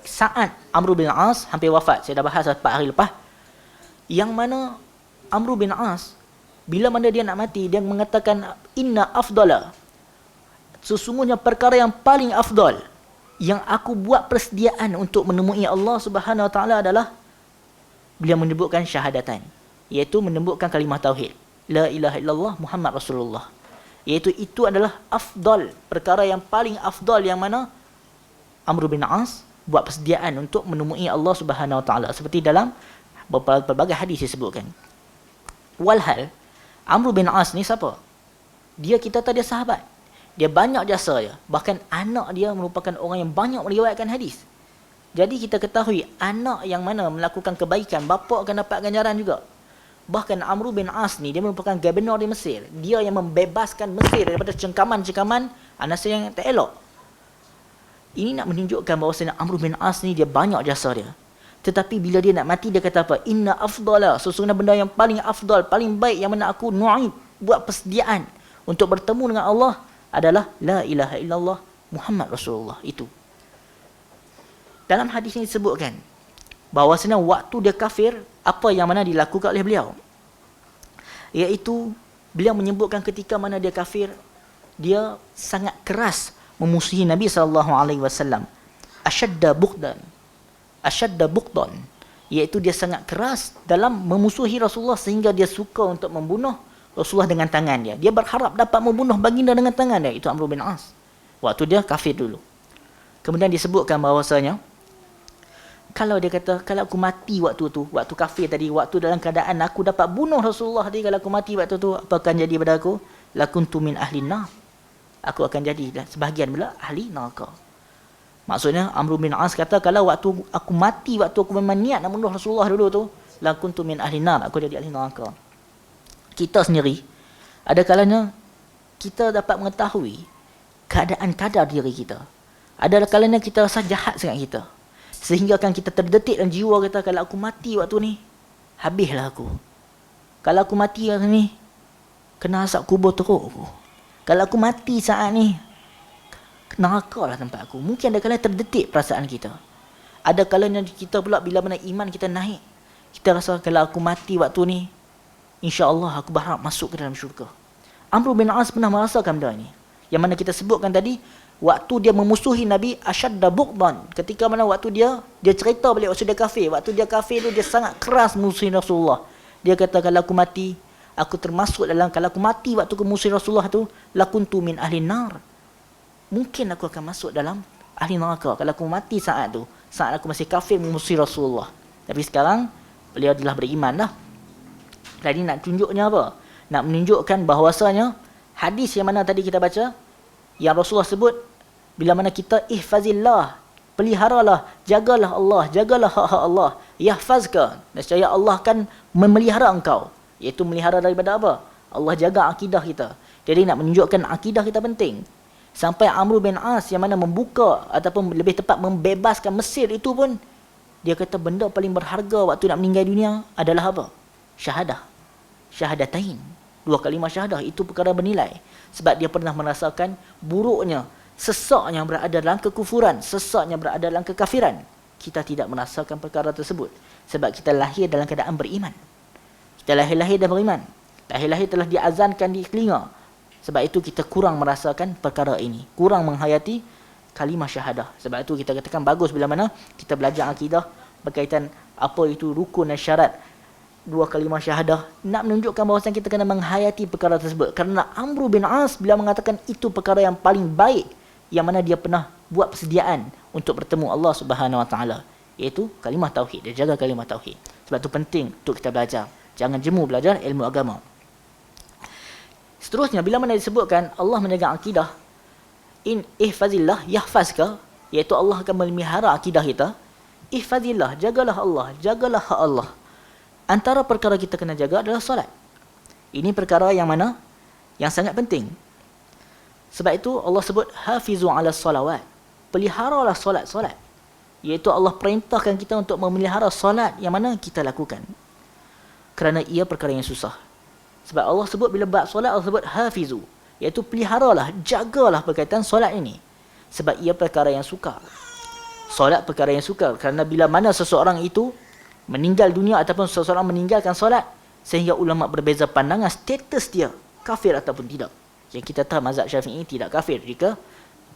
saat Amr bin As hampir wafat. Saya dah bahas 4 hari lepas. Yang mana Amr bin As, bila mana dia nak mati, dia mengatakan, inna afdala, sesungguhnya perkara yang paling afdal yang aku buat persediaan untuk menemui Allah Subhanahu Wa Taala adalah, beliau menyebutkan syahadatan, iaitu menyebutkan kalimah tauhid, la ilaha illallah Muhammad Rasulullah. Iaitu itu adalah afdal, perkara yang paling afdal yang mana Amr bin As buat persediaan untuk menemui Allah Subhanahu Wa Taala, seperti dalam berbagai hadis disebutkan. Walhal Amr bin As ni siapa? Dia, kita tahu dia sahabat. Dia banyak jasa dia. Bahkan anak dia merupakan orang yang banyak meriwayatkan hadis. Jadi kita ketahui anak yang mana melakukan kebaikan, bapa akan dapat ganjaran juga. Bahkan Amr bin As ni, dia merupakan gubernur di Mesir. Dia yang membebaskan Mesir daripada cengkaman-cengkaman Nasir yang tak elok. Ini nak menunjukkan bahawasanya Amr bin As ni dia banyak jasa dia. Tetapi bila dia nak mati, dia kata apa? Inna afdala, sesungguhnya benda yang paling afdal, paling baik yang mana aku nu'id, buat persediaan untuk bertemu dengan Allah adalah la ilaha illallah Muhammad Rasulullah. Itu dalam hadis ini disebutkan bahawasanya waktu dia kafir, apa yang mana dilakukan oleh beliau, iaitu beliau menyebutkan ketika mana dia kafir, dia sangat keras memusuhi Nabi SAW. Ashadda buqdan, iaitu dia sangat keras dalam memusuhi Rasulullah sehingga dia suka untuk membunuh Rasulullah dengan tangan dia. Dia berharap dapat membunuh baginda dengan tangan dia. Itu Amr bin As waktu dia kafir dulu. Kemudian disebutkan bahawasanya, kalau dia kata, kalau aku mati waktu tu, waktu kafir tadi, waktu dalam keadaan aku dapat bunuh Rasulullah tadi, kalau aku mati waktu tu, apa akan jadi pada aku? Lakuntu min ahli nar, aku akan jadi sebahagian pula ahli neraka. Maksudnya Amr bin As kata, kalau waktu aku mati, waktu aku memang niat nak bunuh Rasulullah dulu tu, lakuntu min ahli nar, aku jadi ahli neraka. Kita sendiri, ada kalanya kita dapat mengetahui keadaan kadar diri kita. Ada kalanya kita rasa jahat sangat kita, sehingga kan kita terdetik dalam jiwa kita, kalau aku mati waktu ni, habislah aku. Kalau aku mati waktu ni, kena asap kubur teruk aku. Kalau aku mati saat ni, neraka lah tempat aku. Mungkin ada kalanya terdetik perasaan kita. Ada kalanya kita pula bila mana iman kita naik, kita rasa kalau aku mati waktu ni, insya-Allah aku berharap masuk ke dalam syurga. Amr bin As pernah merasakan benda ni. Yang mana kita sebutkan tadi, waktu dia memusuhi Nabi, asyadda buqdan. Ketika mana waktu dia cerita balik waktu dia kafir. Waktu dia kafir tu dia sangat keras memusuhi Rasulullah. Dia kata, kalau aku mati, aku termasuk dalam, kalau aku mati waktu ke musuh Rasulullah tu, lakuntu min ahli nar. Mungkin aku akan masuk dalam ahli neraka kalau aku mati saat tu, saat aku masih kafir memusuhi Rasulullah. Tapi sekarang beliau telah beriman dah. Jadi nak tunjuknya apa? Nak menunjukkan bahawasanya hadis yang mana tadi kita baca, yang Rasulullah sebut, bila mana kita ihfazillah, peliharalah, jagalah Allah, jagalah hak-hak Allah, yahfazka, nescaya Allah akan memelihara engkau. Iaitu melihara daripada apa? Allah jaga akidah kita. Jadi nak menunjukkan akidah kita penting. Sampai Amr bin As yang mana membuka ataupun lebih tepat membebaskan Mesir itu pun, dia kata benda paling berharga waktu nak meninggal dunia adalah apa? Syahadah. Syahadatain. 2 kalimah syahadah, itu perkara bernilai. Sebab dia pernah merasakan buruknya, sesaknya berada dalam kekufuran, sesaknya berada dalam kekafiran. Kita tidak merasakan perkara tersebut. Sebab kita lahir dalam keadaan beriman. Kita lahir-lahir dan beriman. Lahir-lahir telah diazankan di telinga. Sebab itu kita kurang merasakan perkara ini. Kurang menghayati kalimah syahadah. Sebab itu kita katakan bagus bila mana kita belajar akidah berkaitan apa itu rukun dan syarat 2 kalimah syahadah. Nak menunjukkan bahawa kita kena menghayati perkara tersebut. Kerana Amr bin As bila mengatakan itu perkara yang paling baik, yang mana dia pernah buat persediaan untuk bertemu Allah Subhanahu Wa Taala, iaitu kalimah tauhid. Dia jaga kalimah tauhid. Sebab itu penting untuk kita belajar. Jangan jemu belajar ilmu agama. Seterusnya, bila mana disebutkan Allah menjaga akidah, in ihfazillah yahfazka, iaitu Allah akan memelihara akidah kita. Ihfazillah, jagalah Allah, jagalah hak Allah. Antara perkara kita kena jaga adalah solat. Ini perkara yang mana? Yang sangat penting. Sebab itu Allah sebut hafizu ala salawat. Peliharalah solat-solat. Iaitu Allah perintahkan kita untuk memelihara solat yang mana kita lakukan. Kerana ia perkara yang susah. Sebab Allah sebut bila bab solat, Allah sebut hafizu, iaitu peliharalah, jagalah berkaitan solat ini. Sebab ia perkara yang sukar. Solat perkara yang sukar. Kerana bila mana seseorang itu meninggal dunia ataupun seseorang meninggalkan solat, sehingga ulama berbeza pandangan status dia kafir ataupun tidak. Yang kita tahu mazhab Syafi'i tidak kafir jika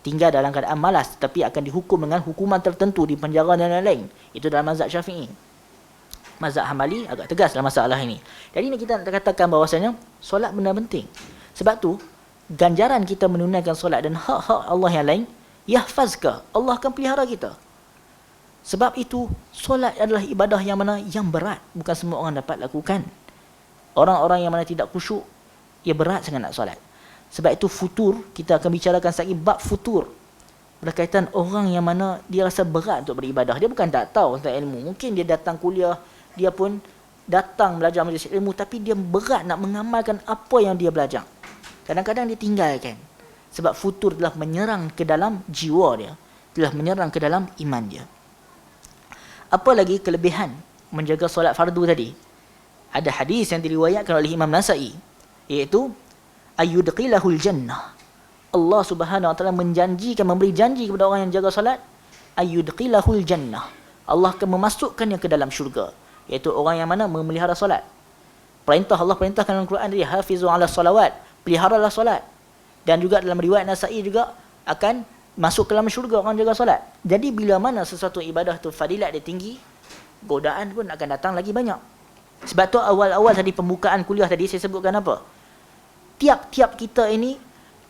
tinggal dalam keadaan malas, tetapi akan dihukum dengan hukuman tertentu, di penjara dan lain-lain. Itu dalam mazhab Syafi'i. Mazhab Hambali agak tegas dalam masalah ini. Jadi ini kita nak katakan bahawasanya solat benar penting. Sebab tu ganjaran kita menunaikan solat dan hak-hak Allah yang lain, yahfazka, Allah akan pelihara kita. Sebab itu solat adalah ibadah yang mana yang berat, bukan semua orang dapat lakukan. Orang-orang yang mana tidak khusyuk, ia berat sangat nak solat. Sebab itu futur, kita akan bicarakan sekali bab futur berkaitan orang yang mana dia rasa berat untuk beribadah. Dia bukan tak tahu tentang ilmu. Mungkin dia datang kuliah, dia pun datang belajar majlis ilmu, tapi dia berat nak mengamalkan apa yang dia belajar. Kadang-kadang dia tinggalkan. Sebab futur telah menyerang ke dalam jiwa dia, telah menyerang ke dalam iman dia. Apa lagi kelebihan menjaga solat fardu tadi? Ada hadis yang diriwayatkan oleh Imam Nasa'i, iaitu ayyudqilahul jannah. Allah Subhanahu Wa Taala menjanjikan, memberi janji kepada orang yang jaga solat, ayyudqilahul jannah. Allah akan memasukkannya ke dalam syurga, iaitu orang yang mana memelihara solat. Perintah Allah perintahkan dalam Quran dia hafizu ala salawat, peliharalah solat. Dan juga dalam riwayat Nasa'i juga akan masuk ke dalam syurga orang jaga solat. Jadi bila mana sesuatu ibadah tu fadilat dia tinggi, godaan pun akan datang lagi banyak. Sebab tu awal-awal tadi pembukaan kuliah tadi saya sebutkan apa? Tiap-tiap kita ini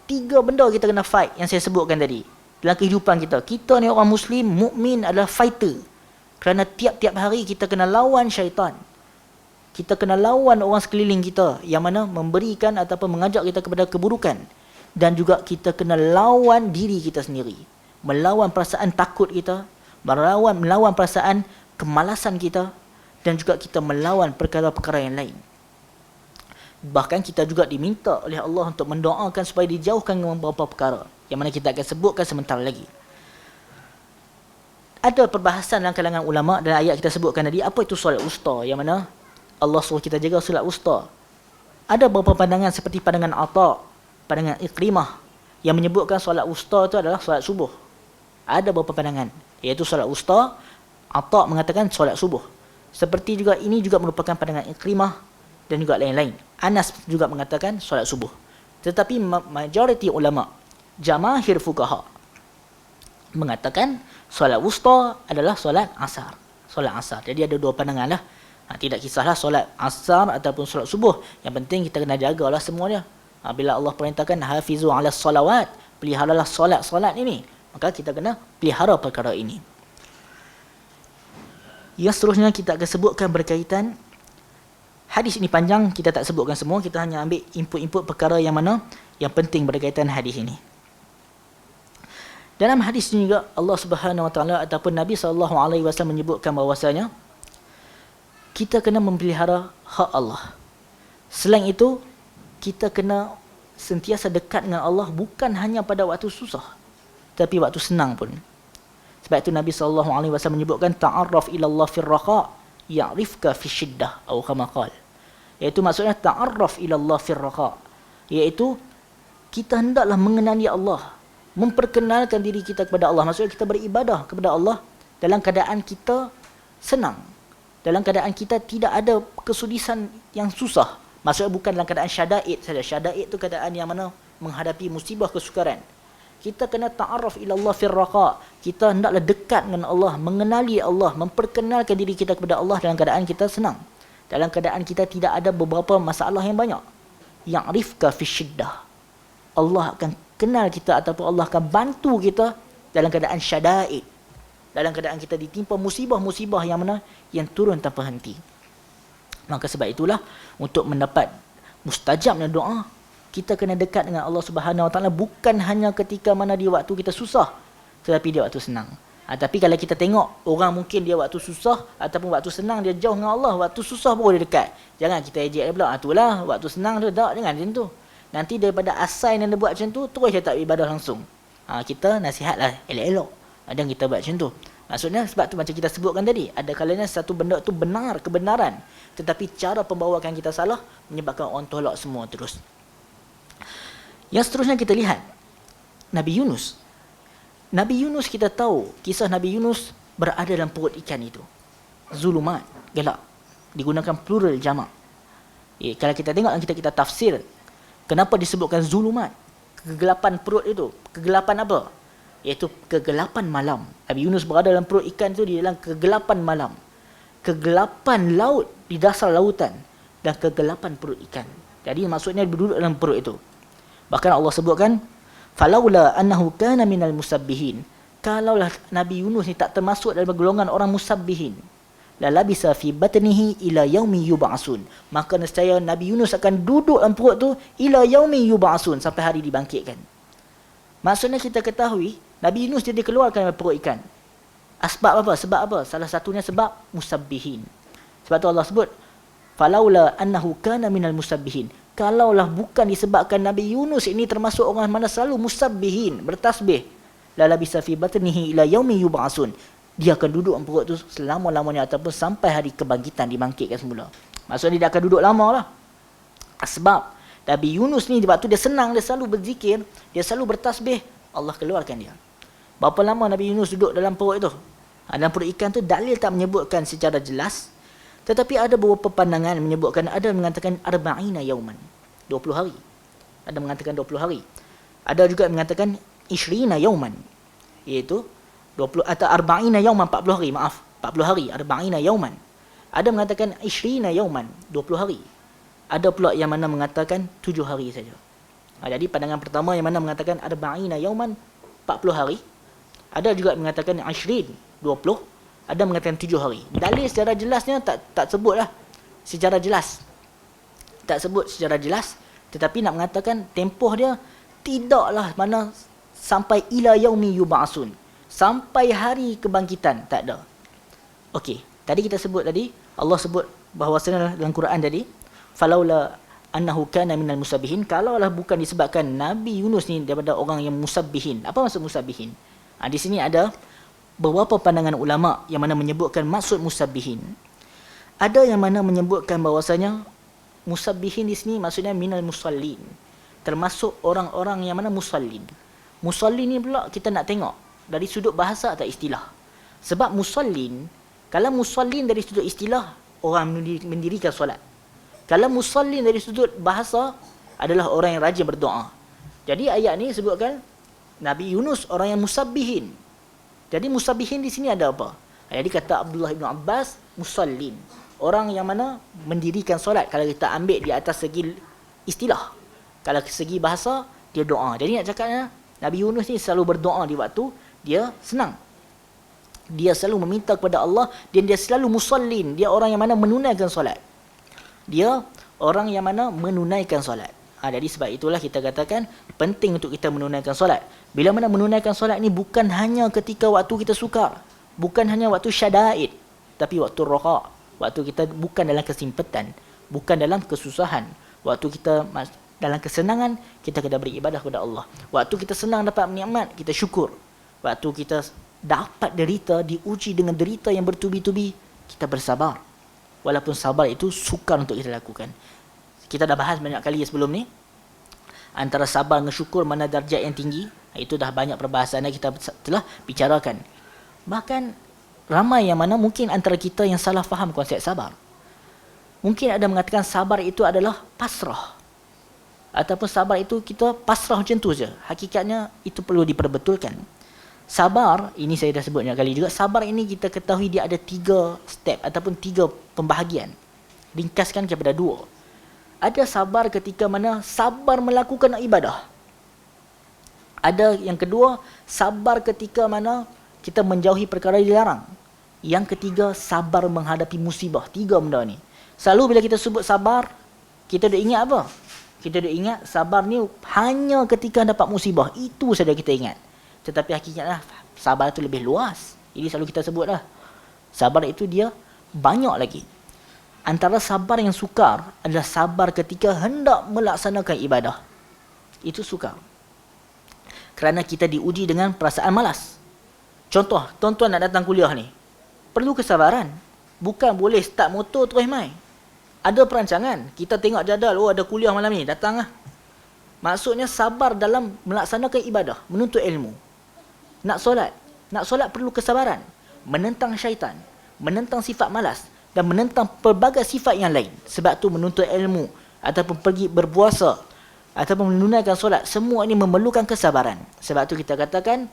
3 benda kita kena fight yang saya sebutkan tadi. Dalam kehidupan kita, kita ni orang Muslim, mukmin adalah fighter. Kerana tiap-tiap hari kita kena lawan syaitan. Kita kena lawan orang sekeliling kita yang mana memberikan ataupun mengajak kita kepada keburukan. Dan juga kita kena lawan diri kita sendiri. Melawan perasaan takut kita, melawan perasaan kemalasan kita, dan juga kita melawan perkara-perkara yang lain. Bahkan kita juga diminta oleh Allah untuk mendoakan supaya dijauhkan dengan beberapa perkara yang mana kita akan sebutkan sebentar lagi. Ada perbahasan dalam kalangan ulama dan ayat kita sebutkan tadi, apa itu solat wusta, yang mana Allah suruh kita jaga solat wusta. Ada beberapa pandangan seperti pandangan Atha, pandangan Ikrimah, yang menyebutkan solat wusta itu adalah solat subuh. Ada beberapa pandangan, iaitu solat wusta. Atha mengatakan solat subuh. Seperti juga ini juga merupakan pandangan Ikrimah dan juga lain-lain. Anas juga mengatakan solat subuh. Tetapi majoriti ulama, jamaahir fuqaha, mengatakan solat wusta adalah solat asar. Solat asar. Jadi ada 2 pandangan lah. Tidak kisahlah solat asar ataupun solat subuh. Yang penting kita kena jagalah semuanya. Bila Allah perintahkan hafizu ala salawat, peliharalah solat-solat ini, maka kita kena pelihara perkara ini. Yang seterusnya kita akan sebutkan berkaitan hadis ini panjang, kita tak sebutkan semua, kita hanya ambil input-input perkara yang mana yang penting berkaitan hadis ini. Dalam hadis ini juga Allah Subhanahu Wa Taala ataupun Nabi SAW menyebutkan bahawasanya kita kena memelihara hak Allah. Selain itu, kita kena sentiasa dekat dengan Allah bukan hanya pada waktu susah, tapi waktu senang pun. Sebab itu Nabi SAW menyebutkan ta'arraf ila Allah fir raqa ya'rifka fi syiddah atau kama qala. Iaitu maksudnya ta'arraf ila Allah fir raqa, iaitu kita hendaklah mengenali Allah, memperkenalkan diri kita kepada Allah. Maksudnya kita beribadah kepada Allah dalam keadaan kita senang, dalam keadaan kita tidak ada kesulisan yang susah. Maksudnya bukan dalam keadaan syada'id saja. Syada'id itu keadaan yang mana menghadapi musibah kesukaran. Kita kena ta'arraf ila Allah fir raqa. Kita hendaklah dekat dengan Allah, mengenali Allah, memperkenalkan diri kita kepada Allah dalam keadaan kita senang, dalam keadaan kita tidak ada beberapa masalah yang banyak. Ya'rifka fi syiddah, Allah akan kenal kita ataupun Allah akan bantu kita dalam keadaan syada'id, dalam keadaan kita ditimpa musibah-musibah yang mana yang turun tanpa henti. Maka sebab itulah untuk mendapat mustajabnya doa, kita kena dekat dengan Allah Subhanahu Wa Taala bukan hanya ketika mana dia waktu kita susah, tetapi dia waktu senang. Tapi kalau kita tengok orang mungkin dia waktu susah ataupun waktu senang dia jauh dengan Allah, waktu susah baru dia dekat. Jangan kita ejek dia pula, itulah waktu senang tu tak, jangan macam tu. Nanti daripada asal yang dia buat macam tu, terus dia tak ibadah langsung. Kita nasihatlah elok-elok. Dan kita buat macam tu. Maksudnya sebab tu macam kita sebutkan tadi, ada kalanya satu benda tu benar, kebenaran, tetapi cara pembawakan kita salah, menyebabkan orang tolak semua terus. Yang seterusnya kita lihat Nabi Yunus. Nabi Yunus kita tahu, kisah Nabi Yunus berada dalam perut ikan itu. Zulumat, gelap. Digunakan plural jamak. Kalau kita tengok dalam kita tafsir, kenapa disebutkan zulumat? Kegelapan perut itu. Kegelapan apa? Iaitu kegelapan malam. Nabi Yunus berada dalam perut ikan itu di dalam kegelapan malam. Kegelapan laut di dasar lautan dan kegelapan perut ikan. Jadi maksudnya berduduk dalam perut itu. Bahkan Allah sebutkan, falaula annahu kana minal musabbihin. Kalaulah Nabi Yunus ni tak termasuk dalam golongan orang musabbihin, la labisa fi batnihi ila yaumi yub'asun. Maka nescaya Nabi Yunus akan duduk dalam perut tu ila yaumi yub'asun, sampai hari dibangkitkan. Maksudnya kita ketahui Nabi Yunus dia dikeluarkan dari perut ikan. Sebab apa? Sebab apa? Salah satunya sebab musabbihin. Sebab tu Allah sebut falaula annahu kana minal musabbihin. Kalaulah bukan disebabkan Nabi Yunus ini termasuk orang mana selalu musabbihin, bertasbih, la labisa fi batnihi ila yaumi yub'asun. Dia akan duduk dalam perut tu selama-lamanya ataupun sampai hari kebangkitan, dibangkitkan semula. Maksudnya dia akan duduk lama lah. Sebab Nabi Yunus ni waktu dia senang, dia selalu berzikir, dia selalu bertasbih, Allah keluarkan dia. Berapa lama Nabi Yunus duduk dalam perut itu? Dalam perut ikan tu dalil tak menyebutkan secara jelas, tetapi ada beberapa pandangan menyebutkan, ada mengatakan arba'ina yauman, 20 hari. Ada mengatakan 20 hari. Ada juga mengatakan ishrina yauman, iaitu 20 atau arba'ina yauman, 40 hari, maaf, 40 hari, arba'ina yauman. Ada mengatakan ishrina yauman, 20 hari. Ada pula yang mana mengatakan 7 hari saja. Jadi pandangan pertama yang mana mengatakan arba'ina yauman, 40 hari. Ada juga mengatakan ishrin, 20. Ada mengatakan 7 hari. Dalil secara jelasnya tak sebutlah secara jelas. Tak sebut secara jelas, tetapi nak mengatakan tempoh dia tidaklah mana sampai ila yaumi yub'asun, sampai hari kebangkitan, tak ada. Okey, tadi kita sebut tadi, Allah sebut bahawasanya dalam Quran tadi, falaula annahu kana minal musabbihin, kalaulah bukan disebabkan Nabi Yunus ni daripada orang yang musabbihin. Apa maksud musabbihin? Di sini ada beberapa pandangan ulama yang mana menyebutkan maksud musabbihin. Ada yang mana menyebutkan bahawasanya musabbihin di sini maksudnya minal musallin, termasuk orang-orang yang mana musallin. Musallin ni pula kita nak tengok dari sudut bahasa atau istilah. Sebab musallin, kalau musallin dari sudut istilah, orang mendirikan solat. Kalau musallin dari sudut bahasa, adalah orang yang rajin berdoa. Jadi ayat ni sebutkan Nabi Yunus orang yang musabbihin. Jadi musabbihin di sini ada apa? Jadi kata Abdullah bin Abbas, musallin. orang yang mana mendirikan solat, kalau kita ambil di atas segi istilah, kalau segi bahasa, dia doa. Jadi nak cakapnya, Nabi Yunus ni selalu berdoa di waktu dia senang. Dia selalu meminta kepada Allah, dan dia selalu musallin. Dia orang yang mana menunaikan solat. Dia orang yang mana menunaikan solat. Jadi sebab itulah kita katakan penting untuk kita menunaikan solat. Bila mana menunaikan solat ni bukan hanya ketika waktu kita sukar, bukan hanya waktu syada'id, tapi waktu raha, waktu kita bukan dalam kesimpetan, bukan dalam kesusahan, waktu kita dalam kesenangan, kita kena beribadah kepada Allah. Waktu kita senang dapat nikmat, kita syukur. Waktu kita dapat derita, diuji dengan derita yang bertubi-tubi, kita bersabar. Walaupun sabar itu sukar untuk kita lakukan. Kita dah bahas banyak kali sebelum ni, antara sabar dengan syukur mana darjat yang tinggi. Itu dah banyak perbahasan yang kita telah bicarakan. Bahkan ramai yang mana mungkin antara kita yang salah faham konsep sabar. Mungkin ada mengatakan sabar itu adalah pasrah, ataupun sabar itu kita pasrah macam tu je. Hakikatnya itu perlu diperbetulkan. Sabar, ini saya dah sebut banyak kali juga, sabar ini kita ketahui dia ada 3 step ataupun 3 pembahagian. Ringkaskan kepada 2. Ada sabar ketika mana sabar melakukan ibadah. Ada yang kedua, sabar ketika mana kita menjauhi perkara yang dilarang. Yang ketiga, sabar menghadapi musibah. 3 benda ni. Selalu bila kita sebut sabar, kita dah ingat apa? Kita dah ingat sabar ni hanya ketika dapat musibah. Itu saja kita ingat. Tetapi hakikatnya sabar itu lebih luas. Ini selalu kita sebut lah. Sabar itu dia banyak lagi. Antara sabar yang sukar adalah sabar ketika hendak melaksanakan ibadah. Itu sukar. Kerana kita diuji dengan perasaan malas. Contoh, tuan-tuan nak datang kuliah ni, perlu kesabaran. Bukan boleh start motor terus mai. Ada perancangan. Kita tengok jadual, oh ada kuliah malam ni, datang lah. Maksudnya sabar dalam melaksanakan ibadah, menuntut ilmu. Nak solat perlu kesabaran. Menentang syaitan, menentang sifat malas, dan menentang pelbagai sifat yang lain. Sebab tu menuntut ilmu, ataupun pergi berpuasa, ataupun menunaikan solat, semua ini memerlukan kesabaran. Sebab tu kita katakan,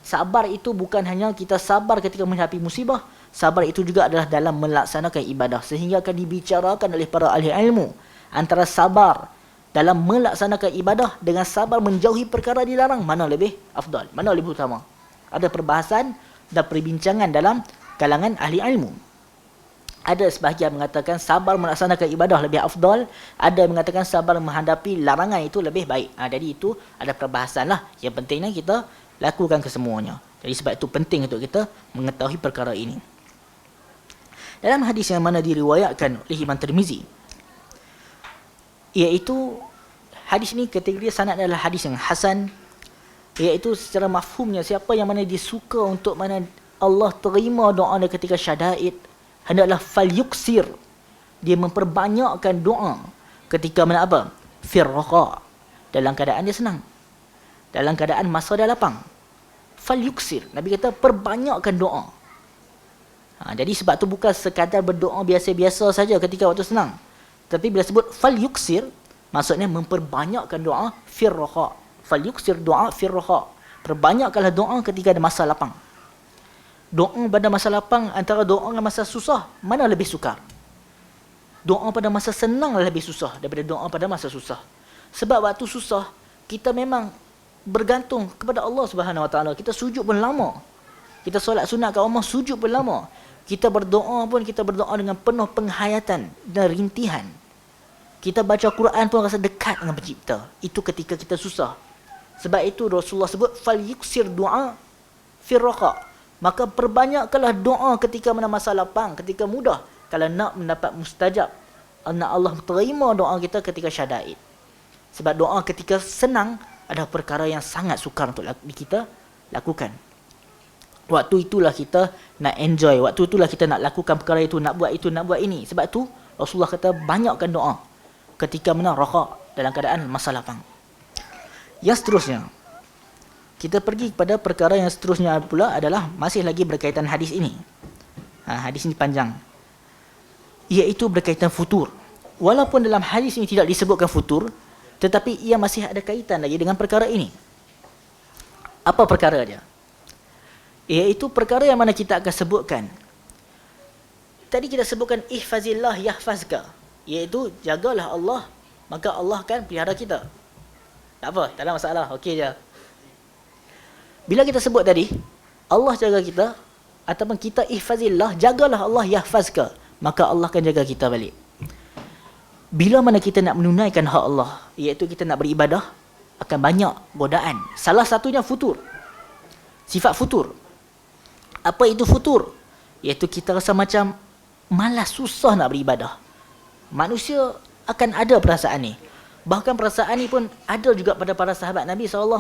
sabar itu bukan hanya kita sabar ketika menghadapi musibah, sabar itu juga adalah dalam melaksanakan ibadah. Sehingga akan dibicarakan oleh para ahli ilmu antara sabar dalam melaksanakan ibadah dengan sabar menjauhi perkara dilarang, mana lebih afdal, mana lebih utama. Ada perbahasan dan perbincangan dalam kalangan ahli ilmu. Ada sebahagian mengatakan sabar melaksanakan ibadah lebih afdal, ada yang mengatakan sabar menghadapi larangan itu lebih baik. Jadi itu ada perbahasan lah. Yang pentingnya kita lakukan kesemuanya. Jadi sebab itu penting untuk kita mengetahui perkara ini. Dalam hadis yang mana diriwayatkan oleh Imam Tirmizi, iaitu hadis ini kategori sanad adalah hadis yang hasan, iaitu secara mafhumnya siapa yang mana disuka untuk mana Allah terima doa dia ketika syada'id, hendaklah falyuksir, dia memperbanyakkan doa ketika mana apa? Firraqa, dalam keadaan dia senang, dalam keadaan masa dia lapang. Falyuksir, Nabi kata perbanyakkan doa. Jadi sebab tu bukan sekadar berdoa biasa-biasa saja ketika waktu senang, tapi bila sebut falyuksir, maksudnya memperbanyakkan doa firraqa. Falyuksir doa firraqa, perbanyakkanlah doa ketika ada masa lapang. Doa pada masa lapang antara doa dengan masa susah, mana lebih sukar? Doa pada masa senang lebih susah daripada doa pada masa susah. Sebab waktu susah, kita memang bergantung kepada Allah Subhanahu Wa Taala. Kita sujud pun lama. Kita solat sunat kat rumah, sujud pun lama. Kita berdoa pun, kita berdoa dengan penuh penghayatan dan rintihan. Kita baca Quran pun rasa dekat dengan pencipta. Itu ketika kita susah. Sebab itu Rasulullah sebut, falyuksir doa firraqa. Maka perbanyakkanlah doa ketika mana masa lapang, ketika mudah. Kalau nak mendapat mustajab, nak Allah terima doa kita ketika syada'id. Sebab doa ketika senang ada perkara yang sangat sukar untuk kita lakukan. Waktu itulah kita nak enjoy, waktu itulah kita nak lakukan perkara itu, nak buat ini. Sebab tu Rasulullah kata banyakkan doa ketika mana raha, dalam keadaan masa lapang. Yang seterusnya, kita pergi kepada perkara yang seterusnya pula adalah masih lagi berkaitan hadis ini. Hadis ini panjang. Iaitu berkaitan futur. Walaupun dalam hadis ini tidak disebutkan futur, tetapi ia masih ada kaitan lagi dengan perkara ini. Apa perkara dia? Iaitu perkara yang mana kita akan sebutkan. Tadi kita sebutkan ihfazillah yahfazka, iaitu jagalah Allah, maka Allah akan pelihara kita. Tak apa, tak ada masalah, okey je. Bila kita sebut tadi Allah jaga kita, ataupun kita ihfazillah, jagalah Allah yahfazka, maka Allah akan jaga kita balik. Bila mana kita nak menunaikan hak Allah, iaitu kita nak beribadah, akan banyak godaan. Salah satunya futur. Sifat futur. Apa itu futur? Iaitu kita rasa macam malas, susah nak beribadah. Manusia akan ada perasaan ni. Bahkan perasaan ni pun ada juga pada para sahabat Nabi SAW,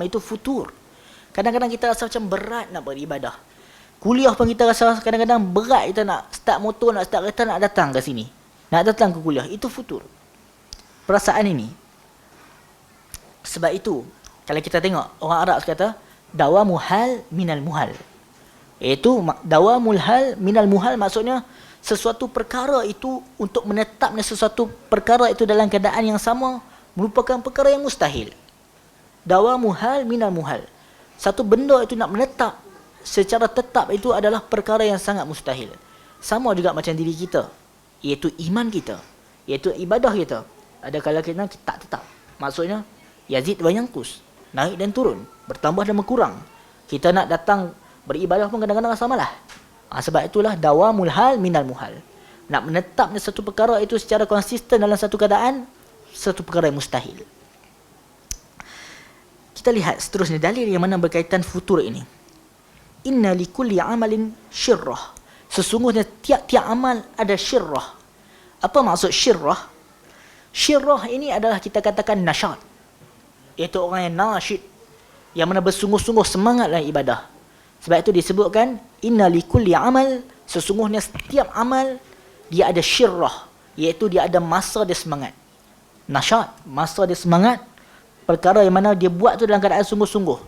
itu futur. Kadang-kadang kita rasa macam berat nak beribadah. Kuliah pun kita rasa kadang-kadang berat, kita nak start motor, nak start kereta, nak datang ke sini, nak datang ke kuliah. Itu futur. Perasaan ini. Sebab itu, kalau kita tengok, orang Arab kata, dawamul hal minal muhal. Iaitu, dawamul hal minal muhal maksudnya, sesuatu perkara itu, untuk menetapnya sesuatu perkara itu dalam keadaan yang sama, merupakan perkara yang mustahil. Dawamul hal minal muhal. Satu benda itu nak menetap secara tetap itu adalah perkara yang sangat mustahil. Sama juga macam diri kita, iaitu iman kita, iaitu ibadah kita. Ada kala kita tak tetap. Maksudnya, yazid wa yanqus, naik dan turun, bertambah dan berkurang. Kita nak datang beribadah pun kadang-kadang rasa malas. Sebab itulah dawamul hal minal muhal. Nak menetapnya satu perkara itu secara konsisten dalam satu keadaan, satu perkara yang mustahil. Kita lihat seterusnya dalil yang mana berkaitan futur ini. Inna likulli amalin syirrah. Sesungguhnya tiap-tiap amal ada syirrah. Apa maksud syirrah? Syirrah ini adalah kita katakan nasyat, iaitu orang yang nasyid, yang mana bersungguh-sungguh semangat dalam ibadah. Sebab itu disebutkan inna likulli amal, sesungguhnya setiap amal dia ada syirrah, iaitu dia ada masa dia semangat. Nasyat, masa dia semangat, perkara yang mana dia buat tu dalam keadaan sungguh-sungguh.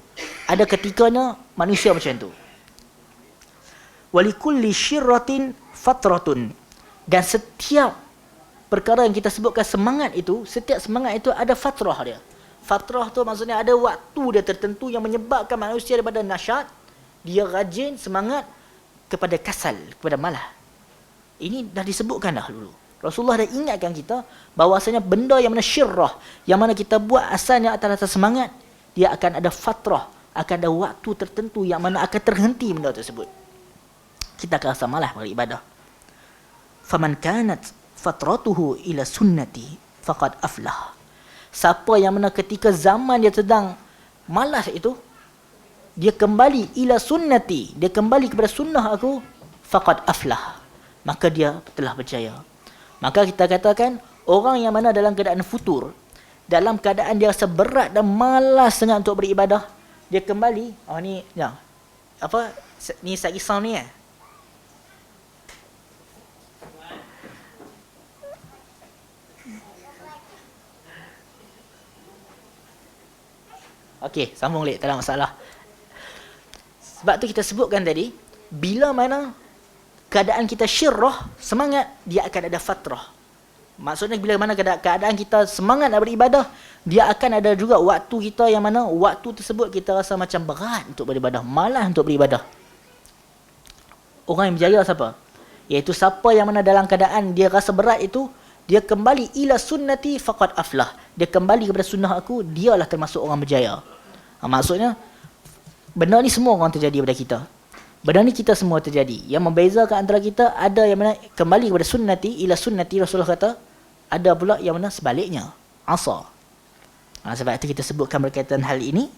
Ada ketikanya manusia macam tu. Walikulli syirratin fatratun. Dan setiap perkara yang kita sebutkan semangat itu, setiap semangat itu ada fatrah dia. Fatrah tu maksudnya ada waktu dia tertentu yang menyebabkan manusia daripada nasyat, dia rajin, semangat, kepada kasal, kepada malah. Ini dah disebutkan dah dulu. Rasulullah dah ingatkan kita bahawasanya benda yang mana syirrah, yang mana kita buat asalnya atas semangat, dia akan ada fatrah, akan ada waktu tertentu yang mana akan terhenti benda tersebut. Kita akan rasa malas beribadah. Faman kanat fatratuhu ila sunnati faqad aflah. Siapa yang mana ketika zaman dia sedang malas itu, dia kembali ila sunnati, dia kembali kepada sunnah aku, faqad aflah, maka dia telah berjaya. Maka kita katakan orang yang mana dalam keadaan futur, dalam keadaan dia rasa berat dan malas sangat untuk beribadah, dia kembali, ni ya. Apa ni sagi sound ni Okey, sambung balik, tak ada masalah. Sebab tu kita sebutkan tadi, bila mana keadaan kita syirrah, semangat, dia akan ada fatrah. Maksudnya bila mana keadaan kita semangat nak beribadah, dia akan ada juga waktu kita yang mana waktu tersebut kita rasa macam berat untuk beribadah, malas untuk beribadah. Orang yang berjaya siapa? Iaitu siapa yang mana dalam keadaan dia rasa berat itu, dia kembali ila sunnati faqad aflah. Dia kembali kepada sunnah aku, dialah termasuk orang berjaya. Maksudnya, benda ni semua orang terjadi pada kita. Benda ni kita semua terjadi. Yang membezakan antara kita, ada yang mana kembali kepada sunnati, ila sunnati, Rasulullah kata. Ada pula yang mana sebaliknya, asa. Sebab itu kita sebutkan berkaitan hal ini.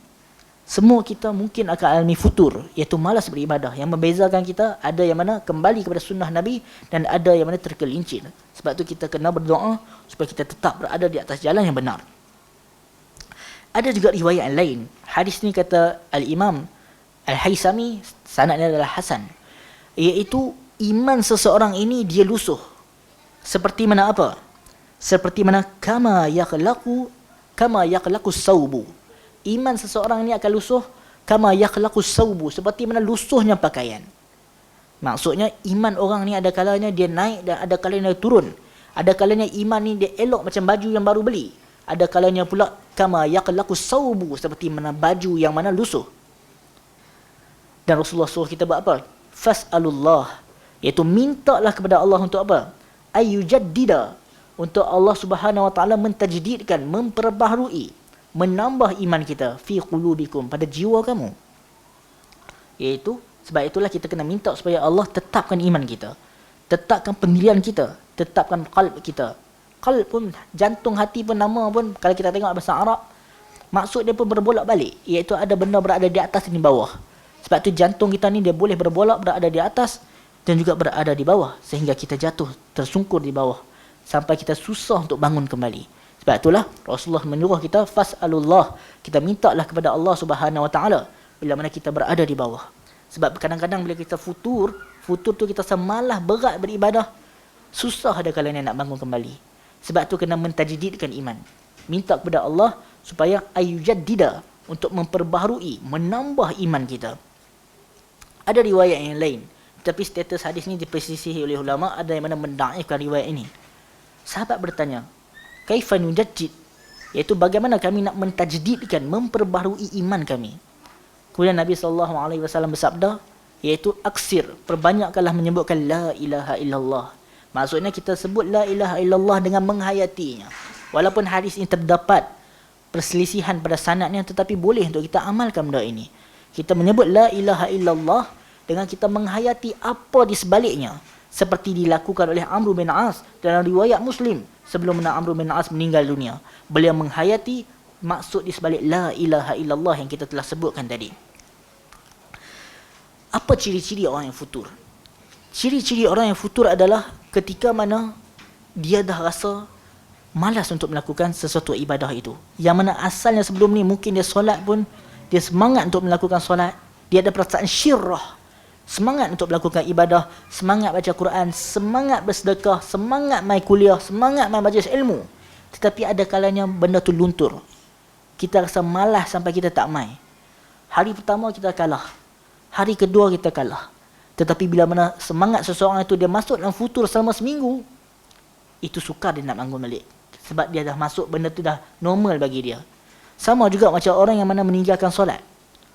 Semua kita mungkin akan alami futur, iaitu malas beribadah. Yang membezakan kita, ada yang mana kembali kepada sunnah Nabi, dan ada yang mana tergelincir. Sebab itu kita kena berdoa supaya kita tetap berada di atas jalan yang benar. Ada juga riwayat lain. Hadis ni kata Al-Imam Al-Haisami, sanadnya adalah Hasan. Iaitu iman seseorang ini dia lusuh. Seperti mana apa? Seperti mana kama yaqlaqu saubu. Iman seseorang ini akan lusuh kama yaqlaqu saubu, seperti mana lusuhnya pakaian. Maksudnya iman orang ni ada kalanya dia naik dan ada kalanya dia turun. Ada kalanya iman ni dia elok macam baju yang baru beli. Ada kalanya pula kama yaqlaqu saubu, seperti mana baju yang mana lusuh. Dan Rasulullah suruh kita buat apa? Fas'alullah Iaitu mintalah kepada Allah untuk apa? Ayyujaddida, untuk Allah Subhanahu wa taala mentajdidkan, memperbaharui, menambah iman kita fi qulubikum, pada jiwa kamu. Iaitu sebab itulah kita kena minta supaya Allah tetapkan iman kita, tetapkan pendirian kita, tetapkan qalb kita. Qalb pun, jantung hati pun, nama pun kalau kita tengok bahasa Arab, maksud dia pun berbolak-balik, iaitu ada benda berada di atas dan di bawah. Sebab tu jantung kita ni dia boleh berbolak, berada di atas dan juga berada di bawah, sehingga kita jatuh tersungkur di bawah sampai kita susah untuk bangun kembali. Sebab itulah Rasulullah menyuruh kita fas'alullah, kita mintalah kepada Allah Subhanahu wa taala bila mana kita berada di bawah. Sebab kadang-kadang bila kita futur tu kita semalah berat beribadah, susah ada kalanya nak bangun kembali. Sebab tu kena mentajdidkan iman. Minta kepada Allah supaya ayyujaddida, untuk memperbaharui, menambah iman kita. Ada riwayat yang lain, tapi status hadis ni dipersisihi oleh ulama, ada yang mana mendaifkan riwayat ini. Sahabat bertanya, kaifa nujaddid, iaitu bagaimana kami nak mentajdidkan, memperbaharui iman kami. Kemudian Nabi SAW bersabda, iaitu aksir, perbanyakkanlah menyebutkan la ilaha illallah. Maksudnya kita sebut la ilaha illallah dengan menghayatinya. Walaupun hadis ini terdapat perselisihan pada sanadnya, tetapi boleh untuk kita amalkan benda ini. Kita menyebut la ilaha illallah dengan kita menghayati apa di sebaliknya, seperti dilakukan oleh Amr bin As dalam riwayat Muslim sebelum Amr bin As meninggal dunia. Beliau menghayati maksud di sebalik la ilaha illallah yang kita telah sebutkan tadi. Apa ciri-ciri orang yang futur? Ciri-ciri orang yang futur adalah ketika mana dia dah rasa malas untuk melakukan sesuatu ibadah itu. Yang mana asalnya sebelum ni mungkin dia solat pun, dia semangat untuk melakukan solat, dia ada perasaan syirrah, semangat untuk melakukan ibadah, semangat baca Quran, semangat bersedekah, semangat mai kuliah, semangat mai majlis ilmu. Tetapi ada kalanya benda tu luntur. Kita rasa malas sampai kita tak mai. Hari pertama kita kalah, hari kedua kita kalah. Tetapi bila mana semangat seseorang itu dia masuk dalam futur selama seminggu, itu sukar dia nak bangun balik. Sebab dia dah masuk, benda tu dah normal bagi dia. Sama juga macam orang yang mana meninggalkan solat.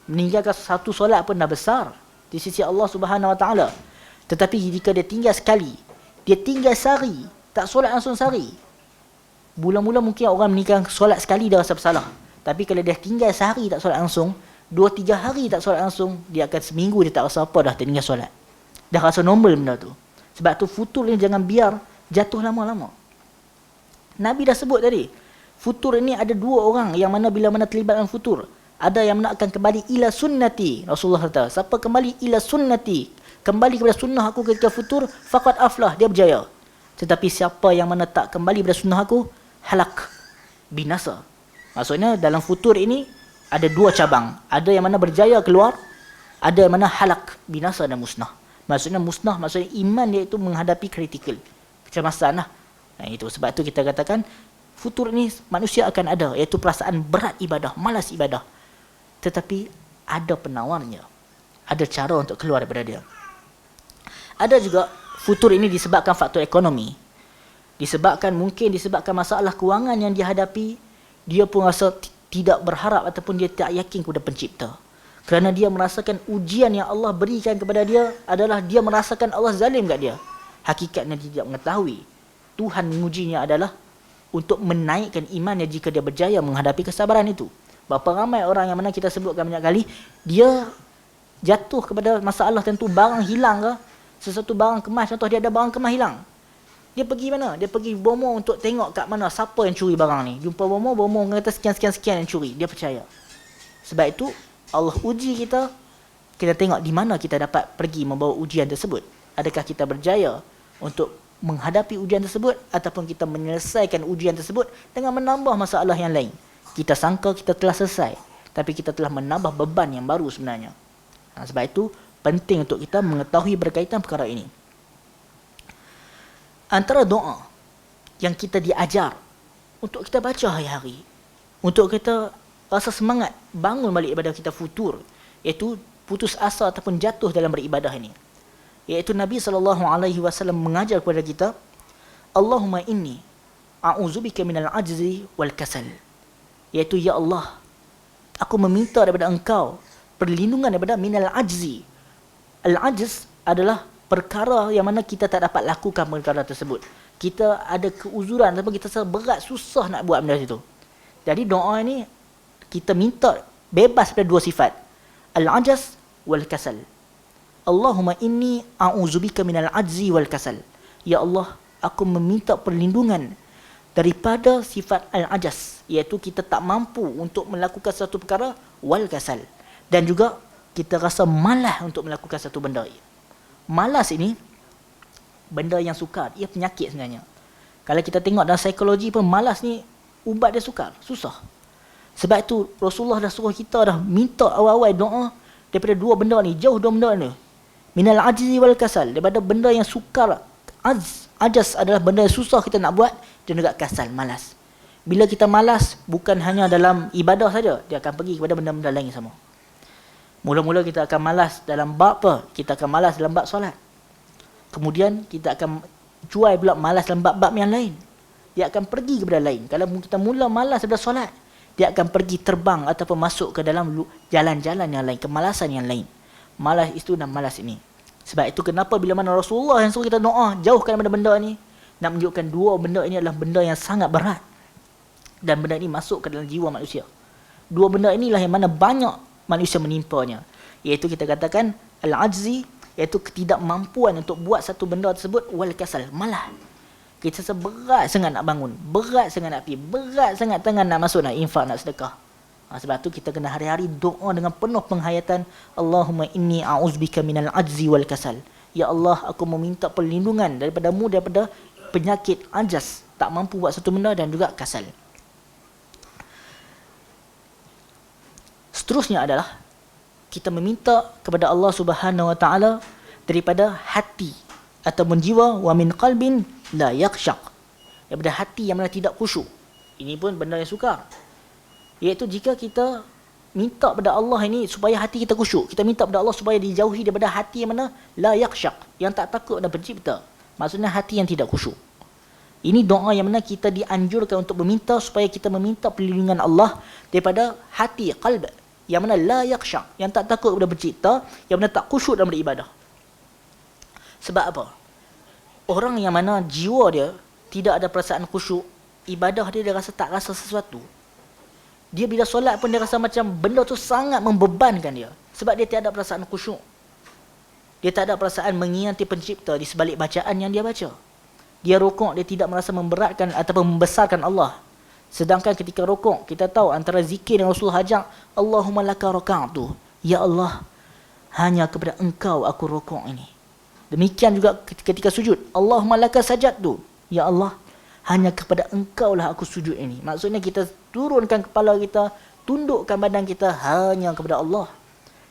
Meninggalkan satu solat pun dah besar di sisi Allah Subhanahu wa taala. Tetapi jika dia tinggal sekali, dia tinggal sehari, tak solat langsung sehari. Mula-mula mungkin orang meninggalkan solat sekali dia rasa bersalah. Tapi kalau dia tinggal sehari tak solat langsung, 2-3 hari tak solat langsung, dia akan seminggu dia tak rasa apa dah tinggal solat. Dah rasa normal benda tu. Sebab tu futur ni jangan biar jatuh lama-lama. Nabi dah sebut tadi, futur ini ada dua orang yang mana bila mana terlibat dalam futur. Ada yang nak akan kembali ila sunnati. Rasulullah kata, siapa kembali ila sunnati, kembali kepada sunnah aku ketika futur, faqad aflah, dia berjaya. Tetapi siapa yang mana tak kembali kepada sunnah aku, halak, binasa. Maksudnya dalam futur ini ada dua cabang. Ada yang mana berjaya keluar, ada yang mana halak, binasa dan musnah. Maksudnya musnah, maksudnya iman dia itu menghadapi kritikal, kecemasan lah. Nah itu sebab tu kita katakan futur ni manusia akan ada, iaitu perasaan berat ibadah, malas ibadah. Tetapi ada penawarnya, ada cara untuk keluar daripada dia. Ada juga futur ini disebabkan faktor ekonomi, mungkin disebabkan masalah kewangan yang dihadapi. Dia pun rasa tidak berharap ataupun dia tak yakin kepada pencipta. Kerana dia merasakan ujian yang Allah berikan kepada dia adalah dia merasakan Allah zalim kat dia. Hakikatnya dia tidak mengetahui Tuhan mengujinya adalah untuk menaikkan imannya jika dia berjaya menghadapi kesabaran itu. Berapa ramai orang yang mana kita sebutkan banyak kali, dia jatuh kepada masalah tentu barang hilang ke, sesuatu barang kemas, contoh dia ada barang kemas hilang. Dia pergi mana? Dia pergi bomo untuk tengok kat mana siapa yang curi barang ni. Jumpa bomo kata sekian-sekian yang curi. Dia percaya. Sebab itu Allah uji kita, kita tengok di mana kita dapat pergi membawa ujian tersebut. Adakah kita berjaya untuk menghadapi ujian tersebut ataupun kita menyelesaikan ujian tersebut dengan menambah masalah yang lain. Kita sangka kita telah selesai, tapi kita telah menambah beban yang baru sebenarnya. Sebab itu penting untuk kita mengetahui berkaitan perkara ini. Antara doa yang kita diajar untuk kita baca hari-hari, untuk kita rasa semangat bangun balik ibadah kita futur, iaitu putus asa ataupun jatuh dalam beribadah ini, iaitu Nabi SAW mengajar kepada kita, Allahumma inni a'udzubika minal ajzi wal kasal, iaitu ya Allah, aku meminta daripada engkau perlindungan daripada minal ajzi. Al-ajz adalah perkara yang mana kita tak dapat lakukan perkara tersebut. Kita ada keuzuran ataupun kita rasa berat, susah nak buat benda itu. Jadi doa ni kita minta bebas daripada dua sifat, al-ajaz wal kasal. Allahumma inni a'udzubika minal ajzi wal kasal. Ya Allah, aku meminta perlindungan daripada sifat al-ajaz, iaitu kita tak mampu untuk melakukan satu perkara, wal kasal, dan juga kita rasa malas untuk melakukan satu benda. Malas ini benda yang sukar, ia penyakit sebenarnya. Kalau kita tengok dalam psikologi pun, malas ni ubat dia sukar, susah. Sebab itu Rasulullah dah suruh kita dah minta awal-awal doa daripada dua benda ni, jauh dua benda ni. Minal ajzi wal kasal, daripada benda yang sukar. Ajaz adalah benda yang susah kita nak buat, dan juga kasal, malas. Bila kita malas, bukan hanya dalam ibadah saja, dia akan pergi kepada benda-benda lain sama. Mula-mula kita akan malas dalam bab apa? Kita akan malas dalam bab solat. Kemudian kita akan cuai pula malas dalam bab-bab yang lain. Dia akan pergi kepada lain. Kalau kita mula malas daripada solat, dia akan pergi terbang ataupun masuk ke dalam jalan-jalan yang lain, kemalasan yang lain. Malas itu dan malas ini. Sebab itu kenapa bila mana Rasulullah yang suruh kita doa, jauhkan benda-benda ni, nak menunjukkan dua benda ini adalah benda yang sangat berat. Dan benda ini masuk ke dalam jiwa manusia. Dua benda inilah yang mana banyak manusia menimpanya, iaitu kita katakan al-ajzi, iaitu ketidakmampuan untuk buat satu benda tersebut, wal kasal, malah kita rasa berat sangat nak bangun, berat sangat nak pergi, berat sangat tangan nak masuk, nak infak, nak sedekah. Sebab tu kita kena hari-hari doa dengan penuh penghayatan, Allahumma inni a'udzubika minal ajzi wal kasal. Ya Allah, aku meminta perlindungan daripadamu daripada penyakit ajaz, tak mampu buat satu benda, dan juga kasal. Seterusnya adalah kita meminta kepada Allah Subhanahu Wa Taala daripada hati ataupun jiwa, wa min qalbin la yakhshaq, daripada hati yang mana tidak khusyuk. Ini pun benda yang sukar, iaitu jika kita minta kepada Allah ini supaya hati kita khusyuk, kita minta kepada Allah supaya dijauhi daripada hati yang mana la yakhshaq, yang tak takut dan pencipta, maksudnya hati yang tidak khusyuk. Ini doa yang mana kita dianjurkan untuk meminta supaya kita meminta perlindungan Allah daripada hati, qalb, yang mana la yakhsha, yang tak takut kepada pencipta, yang mana tak khusyuk dalam beribadah. Sebab apa? Orang yang mana jiwa dia tidak ada perasaan khusyuk, ibadah dia rasa tak rasa sesuatu. Dia bila solat pun dia rasa macam benda tu sangat membebankan dia, sebab dia tiada perasaan khusyuk. Dia tak ada perasaan mengingati pencipta di sebalik bacaan yang dia baca. Dia rukuk, dia tidak merasa memberatkan ataupun membesarkan Allah. Sedangkan ketika rukuk, kita tahu antara zikir yang Rasul ajak, Allahumma laka raka'tu, ya Allah, hanya kepada engkau aku rukuk ini. Demikian juga ketika sujud, Allahumma laka sajadtu, ya Allah, hanya kepada engkau lah aku sujud ini. Maksudnya kita turunkan kepala kita, tundukkan badan kita hanya kepada Allah.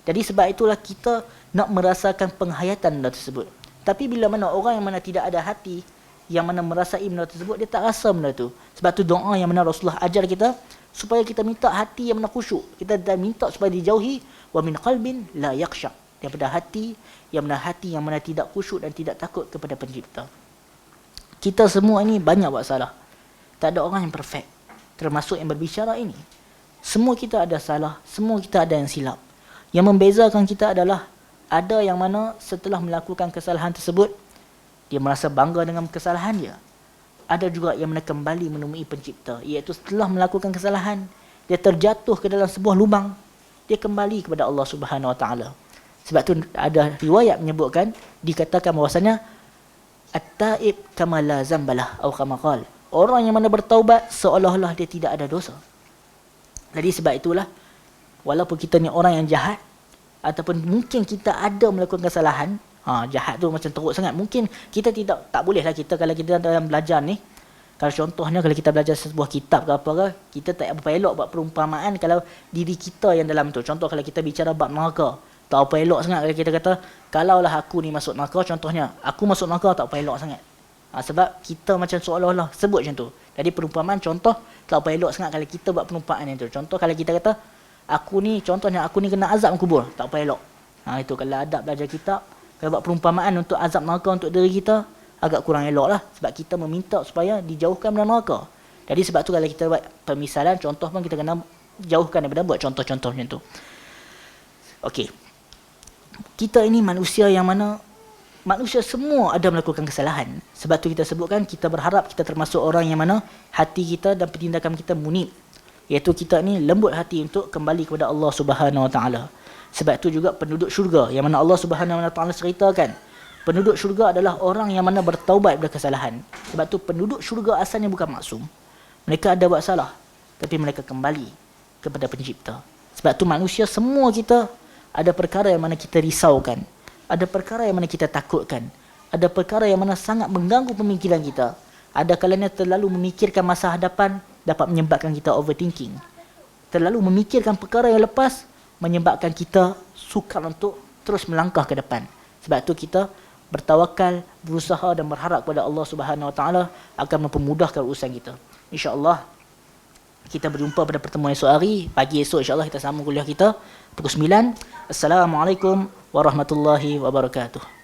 Jadi sebab itulah kita nak merasakan penghayatan benda tersebut. Tapi bila mana orang yang mana tidak ada hati, yang mana merasai benda tersebut, dia tak rasa benda tu. Sebab tu doa yang mana Rasulullah ajar kita supaya kita minta hati yang mana khusyuk. Kita dah minta supaya dijauhi wa min qalbin la yakhsha, daripada hati yang mana tidak khusyuk dan tidak takut kepada pencipta. Kita semua ini banyak buat salah. Tak ada orang yang perfect, termasuk yang berbicara ini. Semua kita ada salah, semua kita ada yang silap. Yang membezakan kita adalah ada yang mana setelah melakukan kesalahan tersebut, dia merasa bangga dengan kesalahan dia. Ada juga yang mana kembali menemui pencipta, iaitu setelah melakukan kesalahan, dia terjatuh ke dalam sebuah lubang, dia kembali kepada Allah Subhanahu Wa Taala. Sebab tu ada riwayat menyebutkan, dikatakan bahwasanya at-taib kama la zambalah atau kama qala, orang yang mana bertaubat seolah-olah dia tidak ada dosa. Jadi sebab itulah, walaupun kita ni orang yang jahat, ataupun mungkin kita ada melakukan kesalahan, jahat tu macam teruk sangat, mungkin kita tak boleh lah kita, kalau kita dalam belajar ni, kalau contohnya kalau kita belajar sebuah kitab ke apa ke, kita tak apa elok buat perumpamaan kalau diri kita yang dalam tu. Contoh kalau kita bicara bab neraka, tak apa elok sangat kalau kita kata, kalaulah aku ni masuk neraka, contohnya aku masuk neraka, tak apa elok sangat. Sebab kita macam seolah-olah sebut macam tu. Jadi perumpamaan contoh tak apa elok sangat kalau kita buat perumpamaan yang tu. Contoh kalau kita kata, contohnya aku ni kena azab kubur, tak apa elok. Itu kalau adab belajar kitab. Kalau buat perumpamaan untuk azab neraka untuk diri kita, agak kurang elok lah. Sebab kita meminta supaya dijauhkan dari neraka. Jadi sebab tu kalau kita buat pemisalan, contoh pun kita kena jauhkan daripada buat contoh-contoh macam tu. Okey. Kita ini manusia yang mana manusia semua ada melakukan kesalahan. Sebab tu kita sebutkan, kita berharap kita termasuk orang yang mana hati kita dan pertindakan kita munib, iaitu kita ni lembut hati untuk kembali kepada Allah Subhanahu Wa Taala. Sebab tu juga penduduk syurga yang mana Allah Subhanahu Wa Taala ceritakan, penduduk syurga adalah orang yang mana bertaubat daripada kesalahan. Sebab tu penduduk syurga asalnya bukan maksum. Mereka ada buat salah, tapi mereka kembali kepada pencipta. Sebab tu manusia semua kita ada perkara yang mana kita risaukan, ada perkara yang mana kita takutkan, ada perkara yang mana sangat mengganggu pemikiran kita. Ada kalanya terlalu memikirkan masa hadapan dapat menyebabkan kita overthinking. Terlalu memikirkan perkara yang lepas menyebabkan kita sukar untuk terus melangkah ke depan. Sebab tu kita bertawakal, berusaha dan berharap kepada Allah Subhanahu Wa Taala akan mempermudahkan urusan kita. InsyaAllah kita berjumpa pada pertemuan esok hari. Pagi esok insyaAllah kita sambung kuliah kita pukul 9. Assalamualaikum warahmatullahi wabarakatuh.